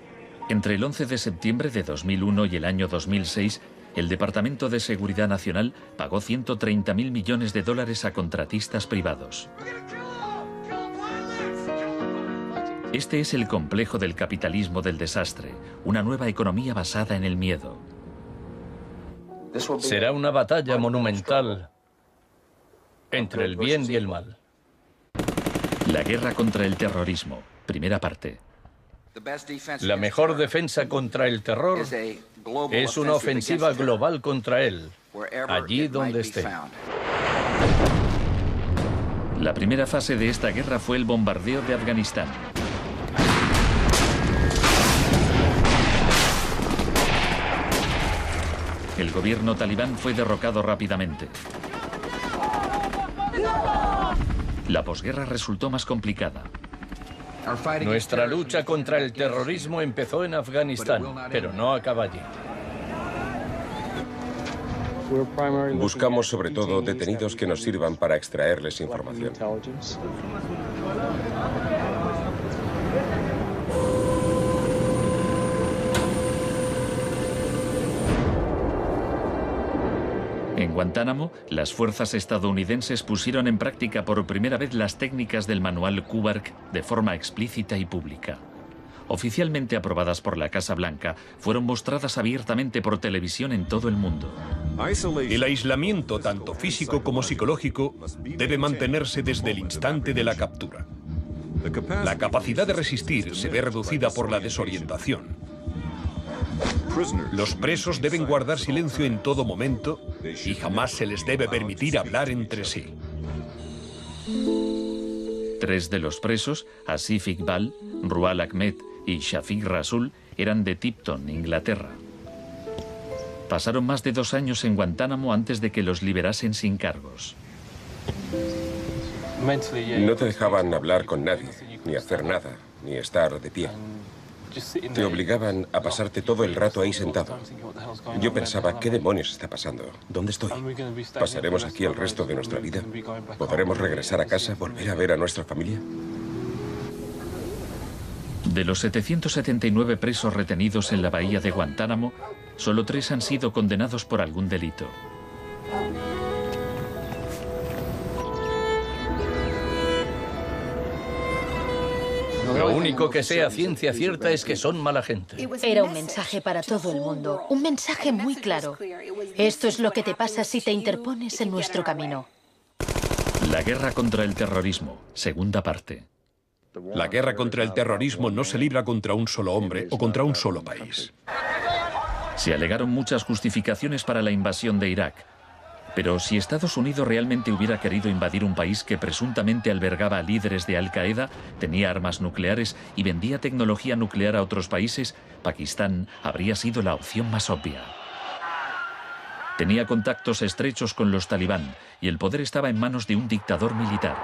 Entre el 11 de septiembre de 2001 y el año 2006, el Departamento de Seguridad Nacional pagó $130.000 millones a contratistas privados. Este es el complejo del capitalismo del desastre, una nueva economía basada en el miedo. Será una batalla monumental entre el bien y el mal. La guerra contra el terrorismo, primera parte. La mejor defensa contra el terror es una ofensiva global contra él, allí donde esté. La primera fase de esta guerra fue el bombardeo de Afganistán. El gobierno talibán fue derrocado rápidamente. La posguerra resultó más complicada. Nuestra lucha contra el terrorismo empezó en Afganistán, pero no acaba allí. Buscamos sobre todo detenidos que nos sirvan para extraerles información. En Guantánamo, las fuerzas estadounidenses pusieron en práctica por primera vez las técnicas del manual Kubark de forma explícita y pública. Oficialmente aprobadas por la Casa Blanca, fueron mostradas abiertamente por televisión en todo el mundo. El aislamiento, tanto físico como psicológico, debe mantenerse desde el instante de la captura. La capacidad de resistir se ve reducida por la desorientación. Los presos deben guardar silencio en todo momento y jamás se les debe permitir hablar entre sí. 3 de los presos, Asif Iqbal, Rual Ahmed y Shafiq Rasul, eran de Tipton, Inglaterra. Pasaron más de 2 años en Guantánamo antes de que los liberasen sin cargos. No te dejaban hablar con nadie, ni hacer nada, ni estar de pie. Te obligaban a pasarte todo el rato ahí sentado. Yo pensaba, ¿qué demonios está pasando? ¿Dónde estoy? ¿Pasaremos aquí el resto de nuestra vida? ¿Podremos regresar a casa, volver a ver a nuestra familia? De los 779 presos retenidos en la bahía de Guantánamo, solo 3 han sido condenados por algún delito. Lo único que sé a ciencia cierta es que son mala gente. Era un mensaje para todo el mundo, un mensaje muy claro. Esto es lo que te pasa si te interpones en nuestro camino. La guerra contra el terrorismo, segunda parte. La guerra contra el terrorismo no se libra contra un solo hombre o contra un solo país. Se alegaron muchas justificaciones para la invasión de Irak. Pero si Estados Unidos realmente hubiera querido invadir un país que presuntamente albergaba a líderes de Al-Qaeda, tenía armas nucleares y vendía tecnología nuclear a otros países, Pakistán habría sido la opción más obvia. Tenía contactos estrechos con los talibán y el poder estaba en manos de un dictador militar.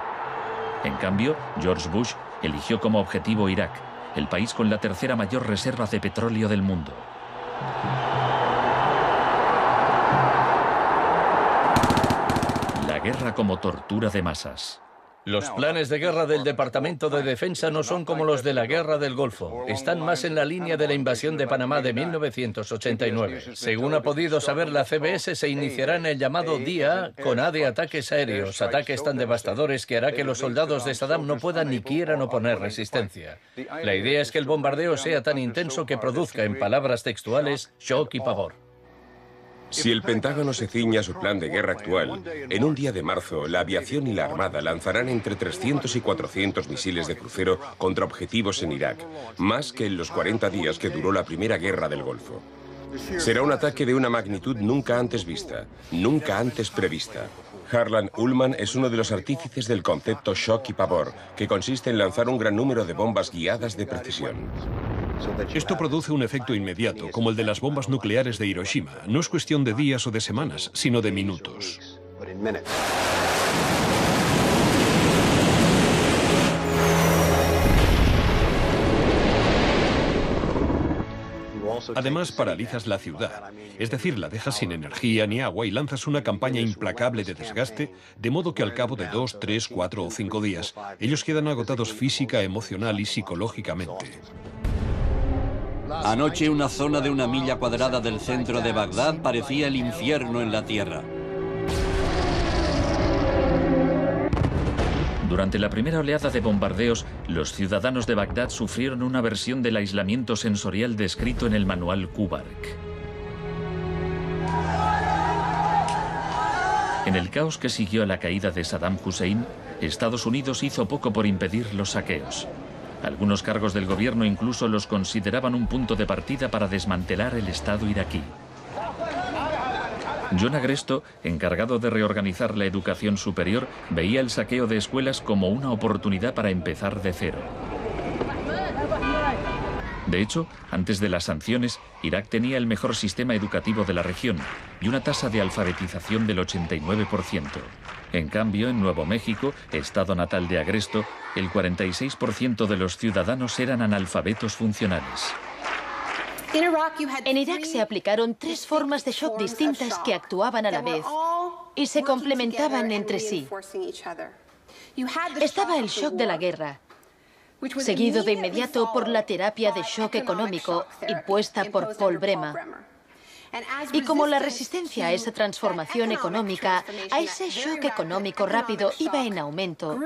En cambio, George Bush eligió como objetivo Irak, el país con la tercera mayor reserva de petróleo del mundo. La guerra como tortura de masas. Los planes de guerra del Departamento de Defensa no son como los de la Guerra del Golfo. Están más en la línea de la invasión de Panamá de 1989. Según ha podido saber la CBS, se iniciará en el llamado Día A con A de ataques aéreos, ataques tan devastadores que hará que los soldados de Saddam no puedan ni quieran oponer resistencia. La idea es que el bombardeo sea tan intenso que produzca, en palabras textuales, shock y pavor. Si el Pentágono se ciña a su plan de guerra actual, en un día de marzo, la aviación y la armada lanzarán entre 300 y 400 misiles de crucero contra objetivos en Irak, más que en los 40 días que duró la primera guerra del Golfo. Será un ataque de una magnitud nunca antes vista, nunca antes prevista. Harlan Ullman es uno de los artífices del concepto shock y pavor, que consiste en lanzar un gran número de bombas guiadas de precisión. Esto produce un efecto inmediato, como el de las bombas nucleares de Hiroshima. No es cuestión de días o de semanas, sino de minutos. Además, paralizas la ciudad, es decir, la dejas sin energía ni agua y lanzas una campaña implacable de desgaste, de modo que al cabo de 2, 3, 4 o 5 días, ellos quedan agotados física, emocional y psicológicamente. Anoche una zona de 1 milla cuadrada del centro de Bagdad parecía el infierno en la tierra. Durante la primera oleada de bombardeos, los ciudadanos de Bagdad sufrieron una versión del aislamiento sensorial descrito en el manual Kubark. En el caos que siguió a la caída de Saddam Hussein, Estados Unidos hizo poco por impedir los saqueos. Algunos cargos del gobierno incluso los consideraban un punto de partida para desmantelar el Estado iraquí. John Agresto, encargado de reorganizar la educación superior, veía el saqueo de escuelas como una oportunidad para empezar de cero. De hecho, antes de las sanciones, Irak tenía el mejor sistema educativo de la región y una tasa de alfabetización del 89%. En cambio, en Nuevo México, estado natal de Agresto, el 46% de los ciudadanos eran analfabetos funcionales. En Irak se aplicaron 3 formas de shock distintas que actuaban a la vez y se complementaban entre sí. Estaba el shock de la guerra, seguido de inmediato por la terapia de shock económico impuesta por Paul Bremer. Y como la resistencia a esa transformación económica, a ese shock económico rápido iba en aumento,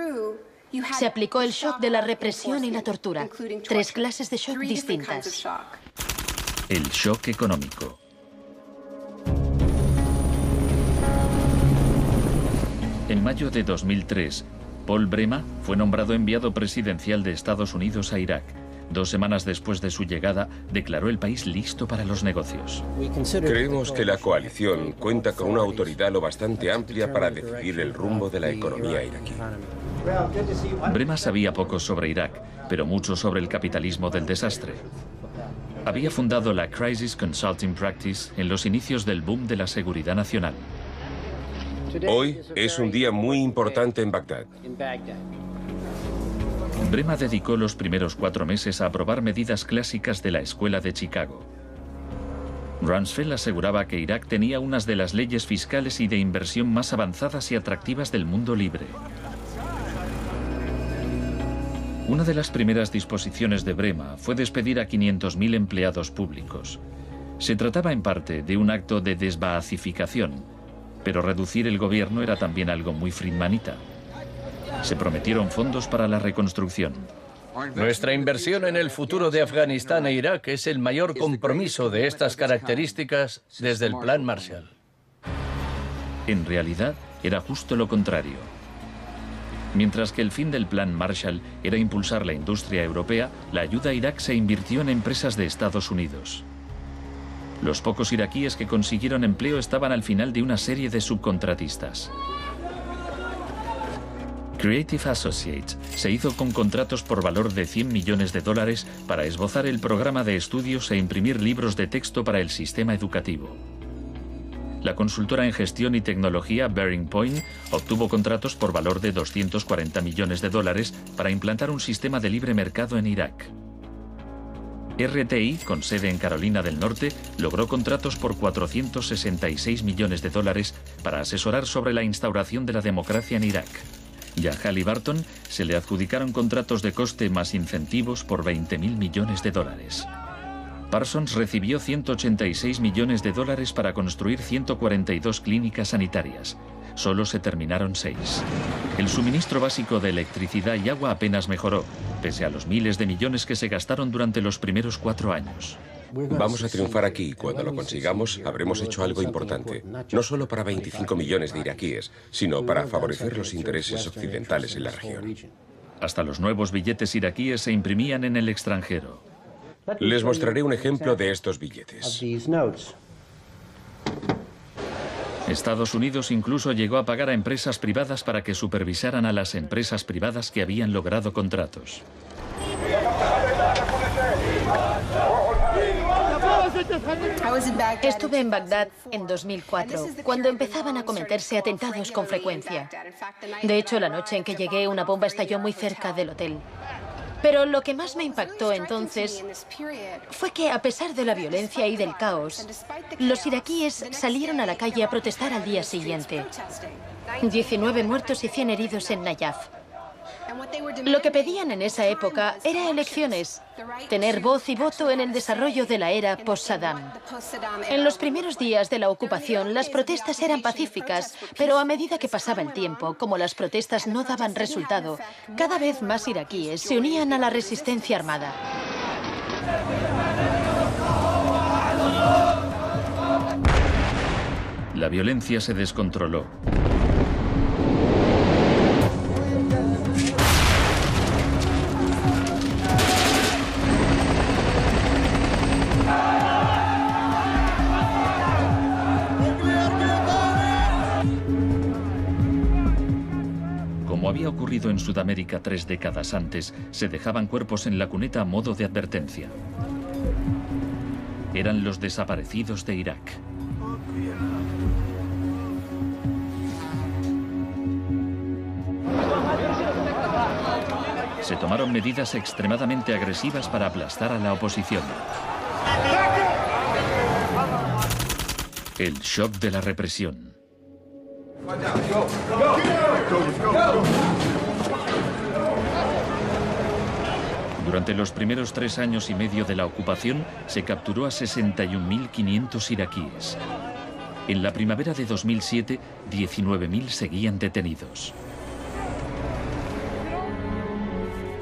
se aplicó el shock de la represión y la tortura. 3 clases de shock distintas. El shock económico. En mayo de 2003, Paul Bremer fue nombrado enviado presidencial de Estados Unidos a Irak. 2 semanas después de su llegada, declaró el país listo para los negocios. Creemos que la coalición cuenta con una autoridad lo bastante amplia para decidir el rumbo de la economía iraquí. Bremer sabía poco sobre Irak, pero mucho sobre el capitalismo del desastre. Había fundado la Crisis Consulting Practice en los inicios del boom de la seguridad nacional. Hoy es un día muy importante en Bagdad. Bremer dedicó los primeros 4 meses a aprobar medidas clásicas de la Escuela de Chicago. Rumsfeld aseguraba que Irak tenía unas de las leyes fiscales y de inversión más avanzadas y atractivas del mundo libre. Una de las primeras disposiciones de Bremer fue despedir a 500.000 empleados públicos. Se trataba en parte de un acto de desbaazificación, pero reducir el gobierno era también algo muy friedmanita. Se prometieron fondos para la reconstrucción. Nuestra inversión en el futuro de Afganistán e Irak es el mayor compromiso de estas características desde el Plan Marshall. En realidad, era justo lo contrario. Mientras que el fin del Plan Marshall era impulsar la industria europea, la ayuda a Irak se invirtió en empresas de Estados Unidos. Los pocos iraquíes que consiguieron empleo estaban al final de una serie de subcontratistas. Creative Associates se hizo con contratos por valor de $100 millones para esbozar el programa de estudios e imprimir libros de texto para el sistema educativo. La consultora en gestión y tecnología Bearing Point obtuvo contratos por valor de $240 millones para implantar un sistema de libre mercado en Irak. RTI, con sede en Carolina del Norte, logró contratos por $466 millones para asesorar sobre la instauración de la democracia en Irak. Y a Halliburton se le adjudicaron contratos de coste más incentivos por $20.000 millones. Parsons recibió $186 millones para construir 142 clínicas sanitarias. Solo se terminaron 6. El suministro básico de electricidad y agua apenas mejoró, pese a los miles de millones que se gastaron durante los primeros 4 años. Vamos a triunfar aquí y cuando lo consigamos habremos hecho algo importante, no solo para 25 millones de iraquíes, sino para favorecer los intereses occidentales en la región. Hasta los nuevos billetes iraquíes se imprimían en el extranjero. Les mostraré un ejemplo de estos billetes. Estados Unidos incluso llegó a pagar a empresas privadas para que supervisaran a las empresas privadas que habían logrado contratos. Estuve en Bagdad en 2004, cuando empezaban a cometerse atentados con frecuencia. De hecho, la noche en que llegué, una bomba estalló muy cerca del hotel. Pero lo que más me impactó entonces fue que, a pesar de la violencia y del caos, los iraquíes salieron a la calle a protestar al día siguiente. 19 muertos y 100 heridos en Nayaf. Lo que pedían en esa época era elecciones, tener voz y voto en el desarrollo de la era post-Saddam. En los primeros días de la ocupación, las protestas eran pacíficas, pero a medida que pasaba el tiempo, como las protestas no daban resultado, cada vez más iraquíes se unían a la resistencia armada. La violencia se descontroló. Como había ocurrido en Sudamérica 3 décadas antes, se dejaban cuerpos en la cuneta a modo de advertencia. Eran los desaparecidos de Irak. Se tomaron medidas extremadamente agresivas para aplastar a la oposición. El shock de la represión. Durante los primeros 3 años y medio de la ocupación, se capturó a 61.500 iraquíes. En la primavera de 2007, 19.000 seguían detenidos.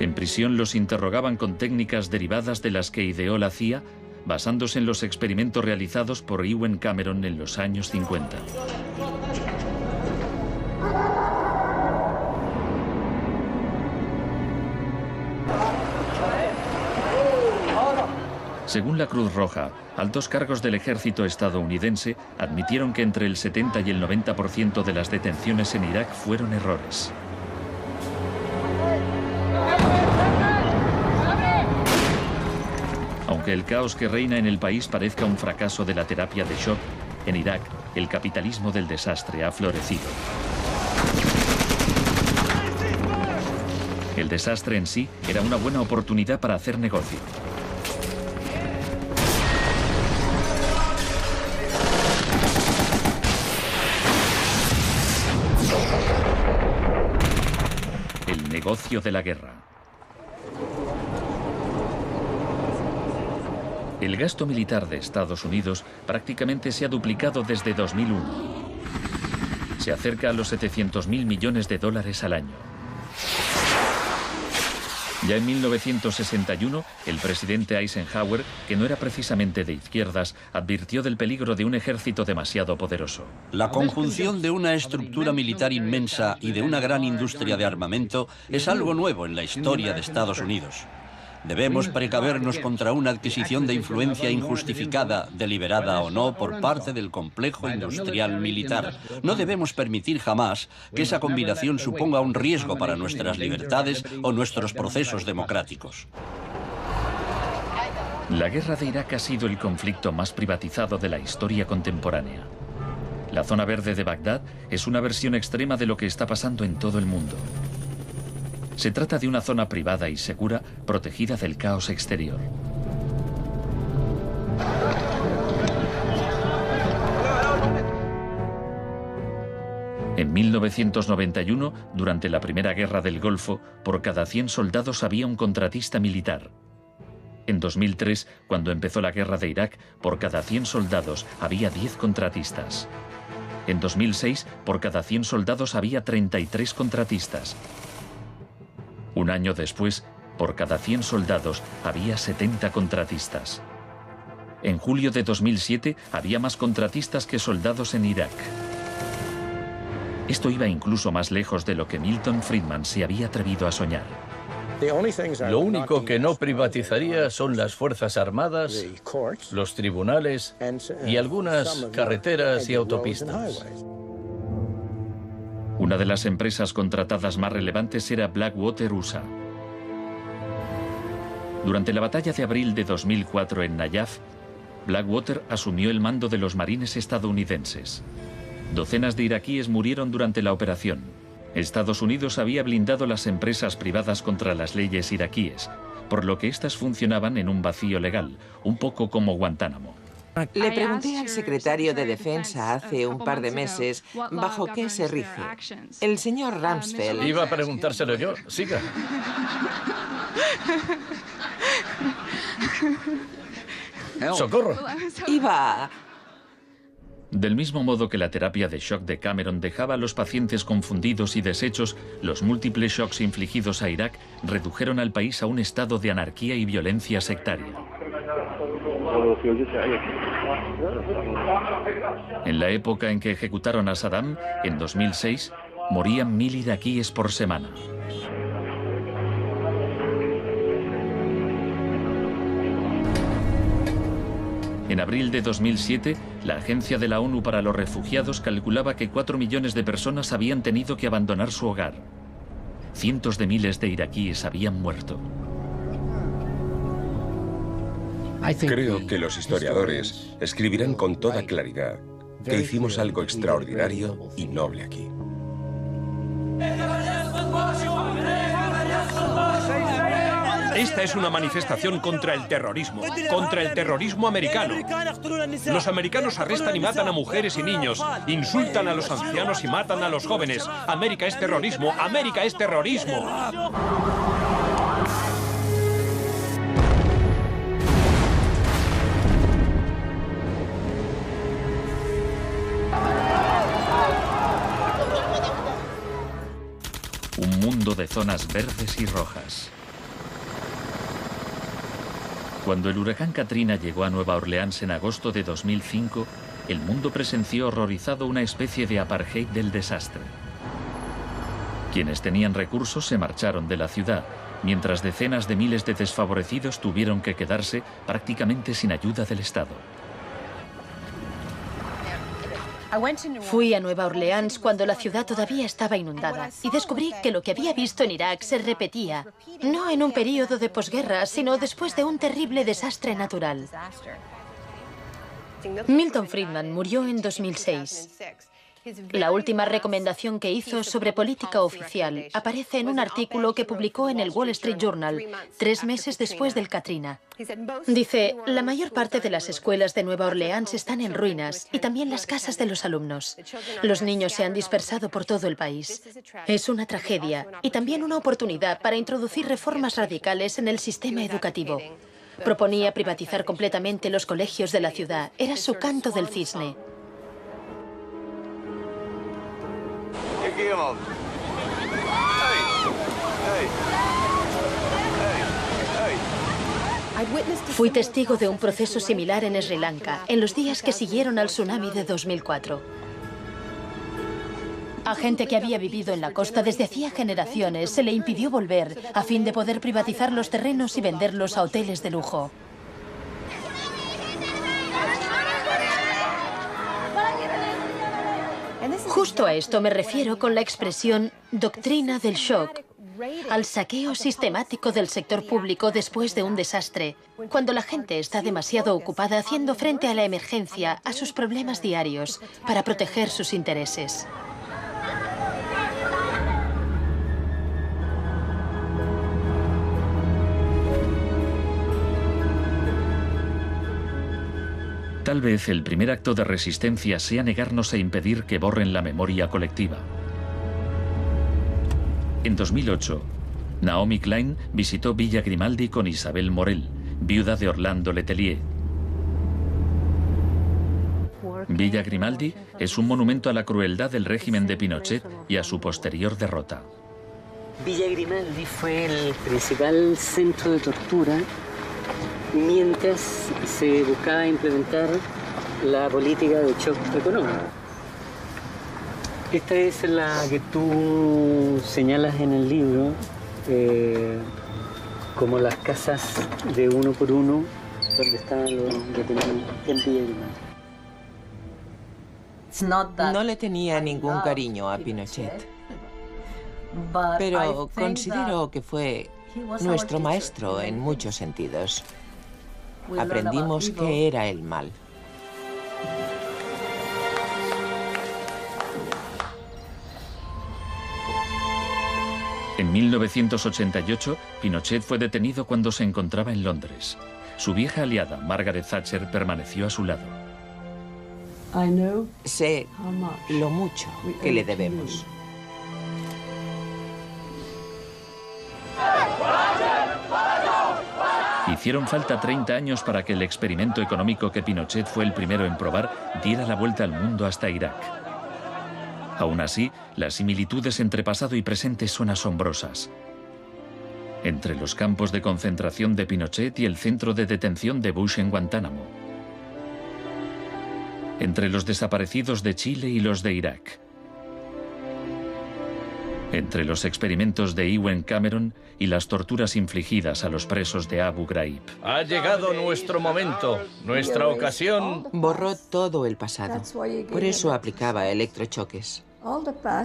En prisión los interrogaban con técnicas derivadas de las que ideó la CIA, basándose en los experimentos realizados por Ewen Cameron en los años 50. Según la Cruz Roja, altos cargos del ejército estadounidense admitieron que entre el 70 y el 90% de las detenciones en Irak fueron errores. Aunque el caos que reina en el país parezca un fracaso de la terapia de shock, en Irak el capitalismo del desastre ha florecido. El desastre en sí era una buena oportunidad para hacer negocio. El negocio de la guerra. El gasto militar de Estados Unidos prácticamente se ha duplicado desde 2001. Se acerca a los 700.000 millones de dólares al año. Ya en 1961, el presidente Eisenhower, que no era precisamente de izquierdas, advirtió del peligro de un ejército demasiado poderoso. La conjunción de una estructura militar inmensa y de una gran industria de armamento es algo nuevo en la historia de Estados Unidos. Debemos precavernos contra una adquisición de influencia injustificada, deliberada o no, por parte del complejo industrial militar. No debemos permitir jamás que esa combinación suponga un riesgo para nuestras libertades o nuestros procesos democráticos. La guerra de Irak ha sido el conflicto más privatizado de la historia contemporánea. La zona verde de Bagdad es una versión extrema de lo que está pasando en todo el mundo. Se trata de una zona privada y segura, protegida del caos exterior. En 1991, durante la Primera Guerra del Golfo, por cada 100 soldados había un contratista militar. En 2003, cuando empezó la guerra de Irak, por cada 100 soldados había 10 contratistas. En 2006, por cada 100 soldados había 33 contratistas. Un año después, por cada 100 soldados había 70 contratistas. En julio de 2007 había más contratistas que soldados en Irak. Esto iba incluso más lejos de lo que Milton Friedman se había atrevido a soñar. Lo único que no privatizaría son las Fuerzas Armadas, los tribunales y algunas carreteras y autopistas. Una de las empresas contratadas más relevantes era Blackwater USA. Durante la batalla de abril de 2004 en Nayaf, Blackwater asumió el mando de los marines estadounidenses. Docenas de iraquíes murieron durante la operación. Estados Unidos había blindado las empresas privadas contra las leyes iraquíes, por lo que éstas funcionaban en un vacío legal, un poco como Guantánamo. Le pregunté al secretario de Defensa hace un par de meses bajo qué se rige. El señor Rumsfeld... Iba a preguntárselo yo. Siga. ¡Socorro! Iba... Del mismo modo que la terapia de shock de Cameron dejaba a los pacientes confundidos y deshechos, los múltiples shocks infligidos a Irak redujeron al país a un estado de anarquía y violencia sectaria. En la época en que ejecutaron a Saddam, en 2006, morían 1000 iraquíes por semana. En abril de 2007, la Agencia de la ONU para los Refugiados calculaba que 4 millones de personas habían tenido que abandonar su hogar. Cientos de miles de iraquíes habían muerto. Creo que los historiadores escribirán con toda claridad que hicimos algo extraordinario y noble aquí. Esta es una manifestación contra el terrorismo americano. Los americanos arrestan y matan a mujeres y niños, insultan a los ancianos y matan a los jóvenes. América es terrorismo, América es terrorismo. Un mundo de zonas verdes y rojas. Cuando el huracán Katrina llegó a Nueva Orleans en agosto de 2005, el mundo presenció horrorizado una especie de apartheid del desastre. Quienes tenían recursos se marcharon de la ciudad, mientras decenas de miles de desfavorecidos tuvieron que quedarse prácticamente sin ayuda del Estado. Fui a Nueva Orleans cuando la ciudad todavía estaba inundada y descubrí que lo que había visto en Irak se repetía, no en un periodo de posguerra, sino después de un terrible desastre natural. Milton Friedman murió en 2006. La última recomendación que hizo sobre política oficial aparece en un artículo que publicó en el Wall Street Journal 3 meses después del Katrina. Dice, la mayor parte de las escuelas de Nueva Orleans están en ruinas y también las casas de los alumnos. Los niños se han dispersado por todo el país. Es una tragedia y también una oportunidad para introducir reformas radicales en el sistema educativo. Proponía privatizar completamente los colegios de la ciudad. Era su canto del cisne. Fui testigo de un proceso similar en Sri Lanka, en los días que siguieron al tsunami de 2004. A gente que había vivido en la costa desde hacía generaciones se le impidió volver a fin de poder privatizar los terrenos y venderlos a hoteles de lujo. Justo a esto me refiero con la expresión doctrina del shock, al saqueo sistemático del sector público después de un desastre, cuando la gente está demasiado ocupada haciendo frente a la emergencia, a sus problemas diarios, para proteger sus intereses. Tal vez el primer acto de resistencia sea negarnos a impedir que borren la memoria colectiva. En 2008, Naomi Klein visitó Villa Grimaldi con Isabel Morel, viuda de Orlando Letelier. Villa Grimaldi es un monumento a la crueldad del régimen de Pinochet y a su posterior derrota. Villa Grimaldi fue el principal centro de tortura mientras se buscaba implementar la política de shock económico. Esta es la que tú señalas en el libro como las casas de uno por uno donde estaban los detenidos en Villa Grimaldi. No le tenía ningún cariño a Pinochet, pero considero que fue nuestro maestro en muchos sentidos. Aprendimos qué era el mal. En 1988, Pinochet fue detenido cuando se encontraba en Londres. su vieja aliada, Margaret Thatcher, permaneció a su lado. Sé lo mucho que le debemos. Hicieron falta 30 años para que el experimento económico que Pinochet fue el primero en probar diera la vuelta al mundo hasta Irak. Aún así, las similitudes entre pasado y presente son asombrosas. Entre los campos de concentración de Pinochet y el centro de detención de Bush en Guantánamo. Entre los desaparecidos de Chile y los de Irak. Entre los experimentos de Ewen Cameron y las torturas infligidas a los presos de Abu Ghraib. Ha llegado nuestro momento, nuestra ocasión. Borró todo el pasado. Por eso aplicaba electrochoques.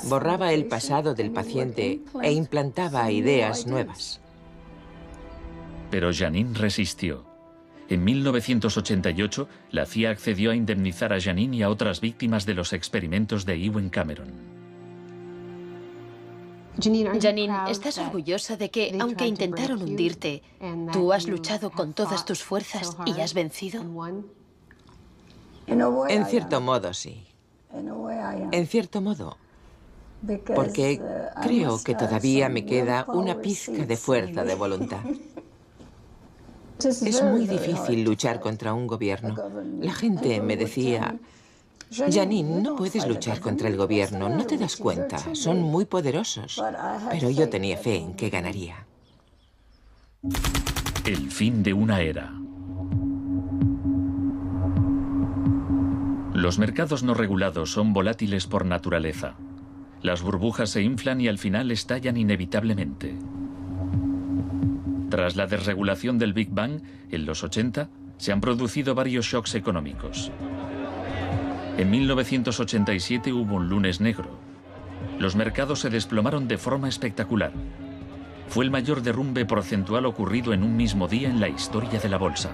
Borraba el pasado del paciente e implantaba ideas nuevas. Pero Janine resistió. En 1988, la CIA accedió a indemnizar a Janine y a otras víctimas de los experimentos de Ewen Cameron. Janine, ¿estás orgullosa de que, aunque intentaron hundirte, tú has luchado con todas tus fuerzas y has vencido? En cierto modo, sí. En cierto modo. Porque creo que todavía me queda una pizca de fuerza de voluntad. Es muy difícil luchar contra un gobierno. La gente me decía: Janine, no puedes luchar contra el gobierno, no te das cuenta, son muy poderosos. Pero yo tenía fe en que ganaría. El fin de una era. Los mercados no regulados son volátiles por naturaleza. Las burbujas se inflan y al final estallan inevitablemente. Tras la desregulación del Big Bang, en los 80, se han producido varios shocks económicos. En 1987 hubo un lunes negro. Los mercados se desplomaron de forma espectacular. Fue el mayor derrumbe porcentual ocurrido en un mismo día en la historia de la bolsa.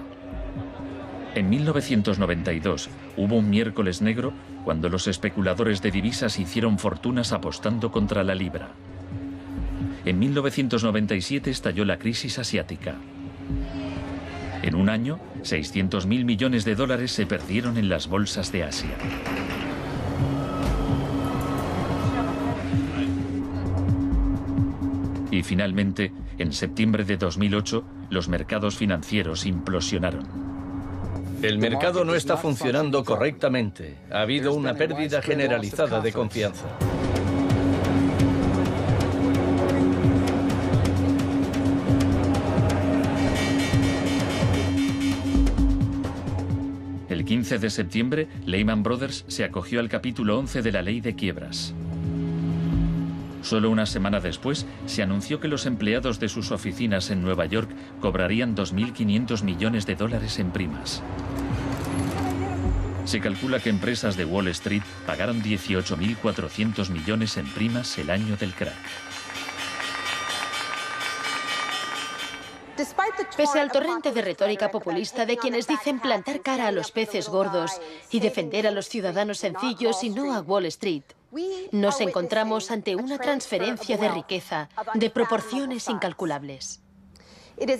En 1992 hubo un miércoles negro cuando los especuladores de divisas hicieron fortunas apostando contra la libra. En 1997 estalló la crisis asiática. En un año, 600.000 millones de dólares se perdieron en las bolsas de Asia. Y finalmente, en septiembre de 2008, los mercados financieros implosionaron. El mercado no está funcionando correctamente. Ha habido una pérdida generalizada de confianza. El 15 de septiembre, Lehman Brothers se acogió al capítulo 11 de la ley de quiebras. Solo una semana después, se anunció que los empleados de sus oficinas en Nueva York cobrarían 2.500 millones de dólares en primas. Se calcula que empresas de Wall Street pagaron 18.400 millones en primas el año del crack. Pese al torrente de retórica populista de quienes dicen plantar cara a los peces gordos y defender a los ciudadanos sencillos y no a Wall Street, nos encontramos ante una transferencia de riqueza de proporciones incalculables.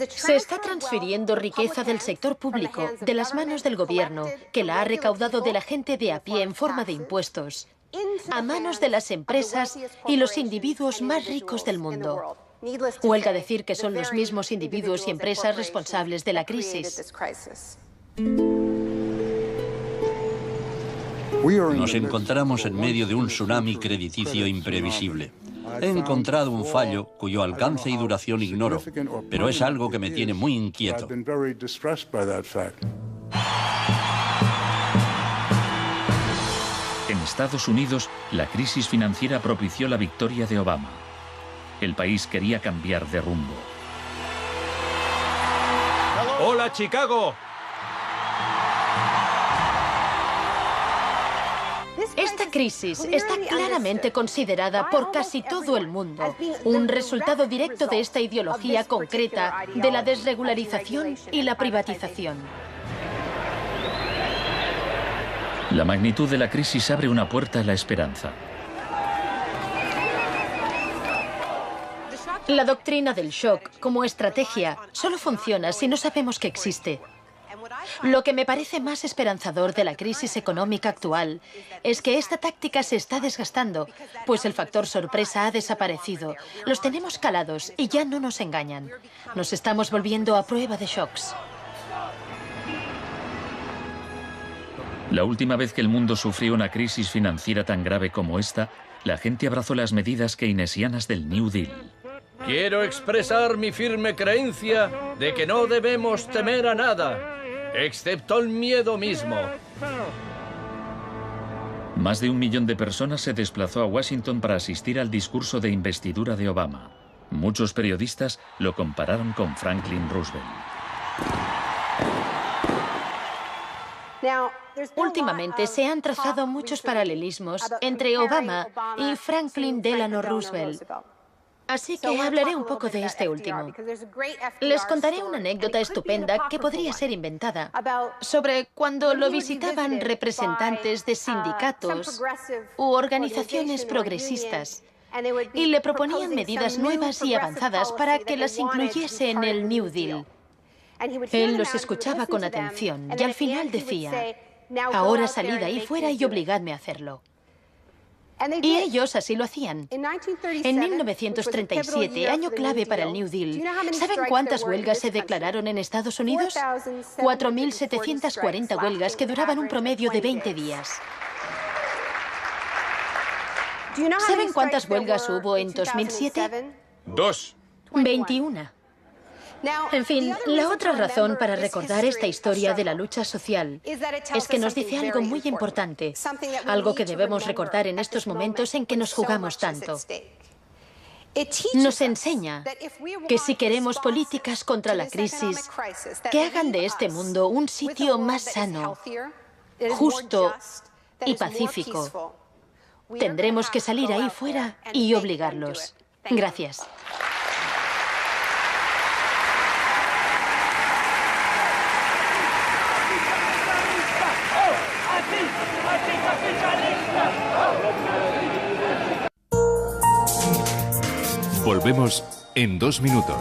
Se está transfiriendo riqueza del sector público, de las manos del gobierno, que la ha recaudado de la gente de a pie en forma de impuestos, a manos de las empresas y los individuos más ricos del mundo. Huelga decir que son los mismos individuos y empresas responsables de la crisis. Nos encontramos en medio de un tsunami crediticio imprevisible. He encontrado un fallo cuyo alcance y duración ignoro, pero es algo que me tiene muy inquieto. En Estados Unidos, la crisis financiera propició la victoria de Obama. El país quería cambiar de rumbo. ¡Hola, Chicago! Esta crisis está claramente considerada por casi todo el mundo un resultado directo de esta ideología concreta de la desregularización y la privatización. La magnitud de la crisis abre una puerta a la esperanza. La doctrina del shock, como estrategia, solo funciona si no sabemos que existe. Lo que me parece más esperanzador de la crisis económica actual es que esta táctica se está desgastando, pues el factor sorpresa ha desaparecido. Los tenemos calados y ya no nos engañan. Nos estamos volviendo a prueba de shocks. La última vez que el mundo sufrió una crisis financiera tan grave como esta, la gente abrazó las medidas keynesianas del New Deal. Quiero expresar mi firme creencia de que no debemos temer a nada, excepto el miedo mismo. Más de 1 millón de personas se desplazó a Washington para asistir al discurso de investidura de Obama. Muchos periodistas lo compararon con Franklin Roosevelt. Últimamente se han trazado muchos paralelismos entre Obama y Franklin Delano Roosevelt. Así que hablaré un poco de este último. Les contaré una anécdota estupenda que podría ser inventada sobre cuando lo visitaban representantes de sindicatos u organizaciones progresistas y le proponían medidas nuevas y avanzadas para que las incluyese en el New Deal. Él los escuchaba con atención y al final decía: ahora salid ahí fuera y obligadme a hacerlo. Y ellos así lo hacían. En 1937, año clave para el New Deal, ¿saben cuántas huelgas se declararon en Estados Unidos? 4.740 huelgas que duraban un promedio de 20 días. ¿Saben cuántas huelgas hubo en 2007? 2. 21. En fin, la otra razón para recordar esta historia de la lucha social es que nos dice algo muy importante, algo que debemos recordar en estos momentos en que nos jugamos tanto. Nos enseña que si queremos políticas contra la crisis que hagan de este mundo un sitio más sano, justo y pacífico, tendremos que salir ahí fuera y obligarlos. Gracias. Volvemos en 2 minutos.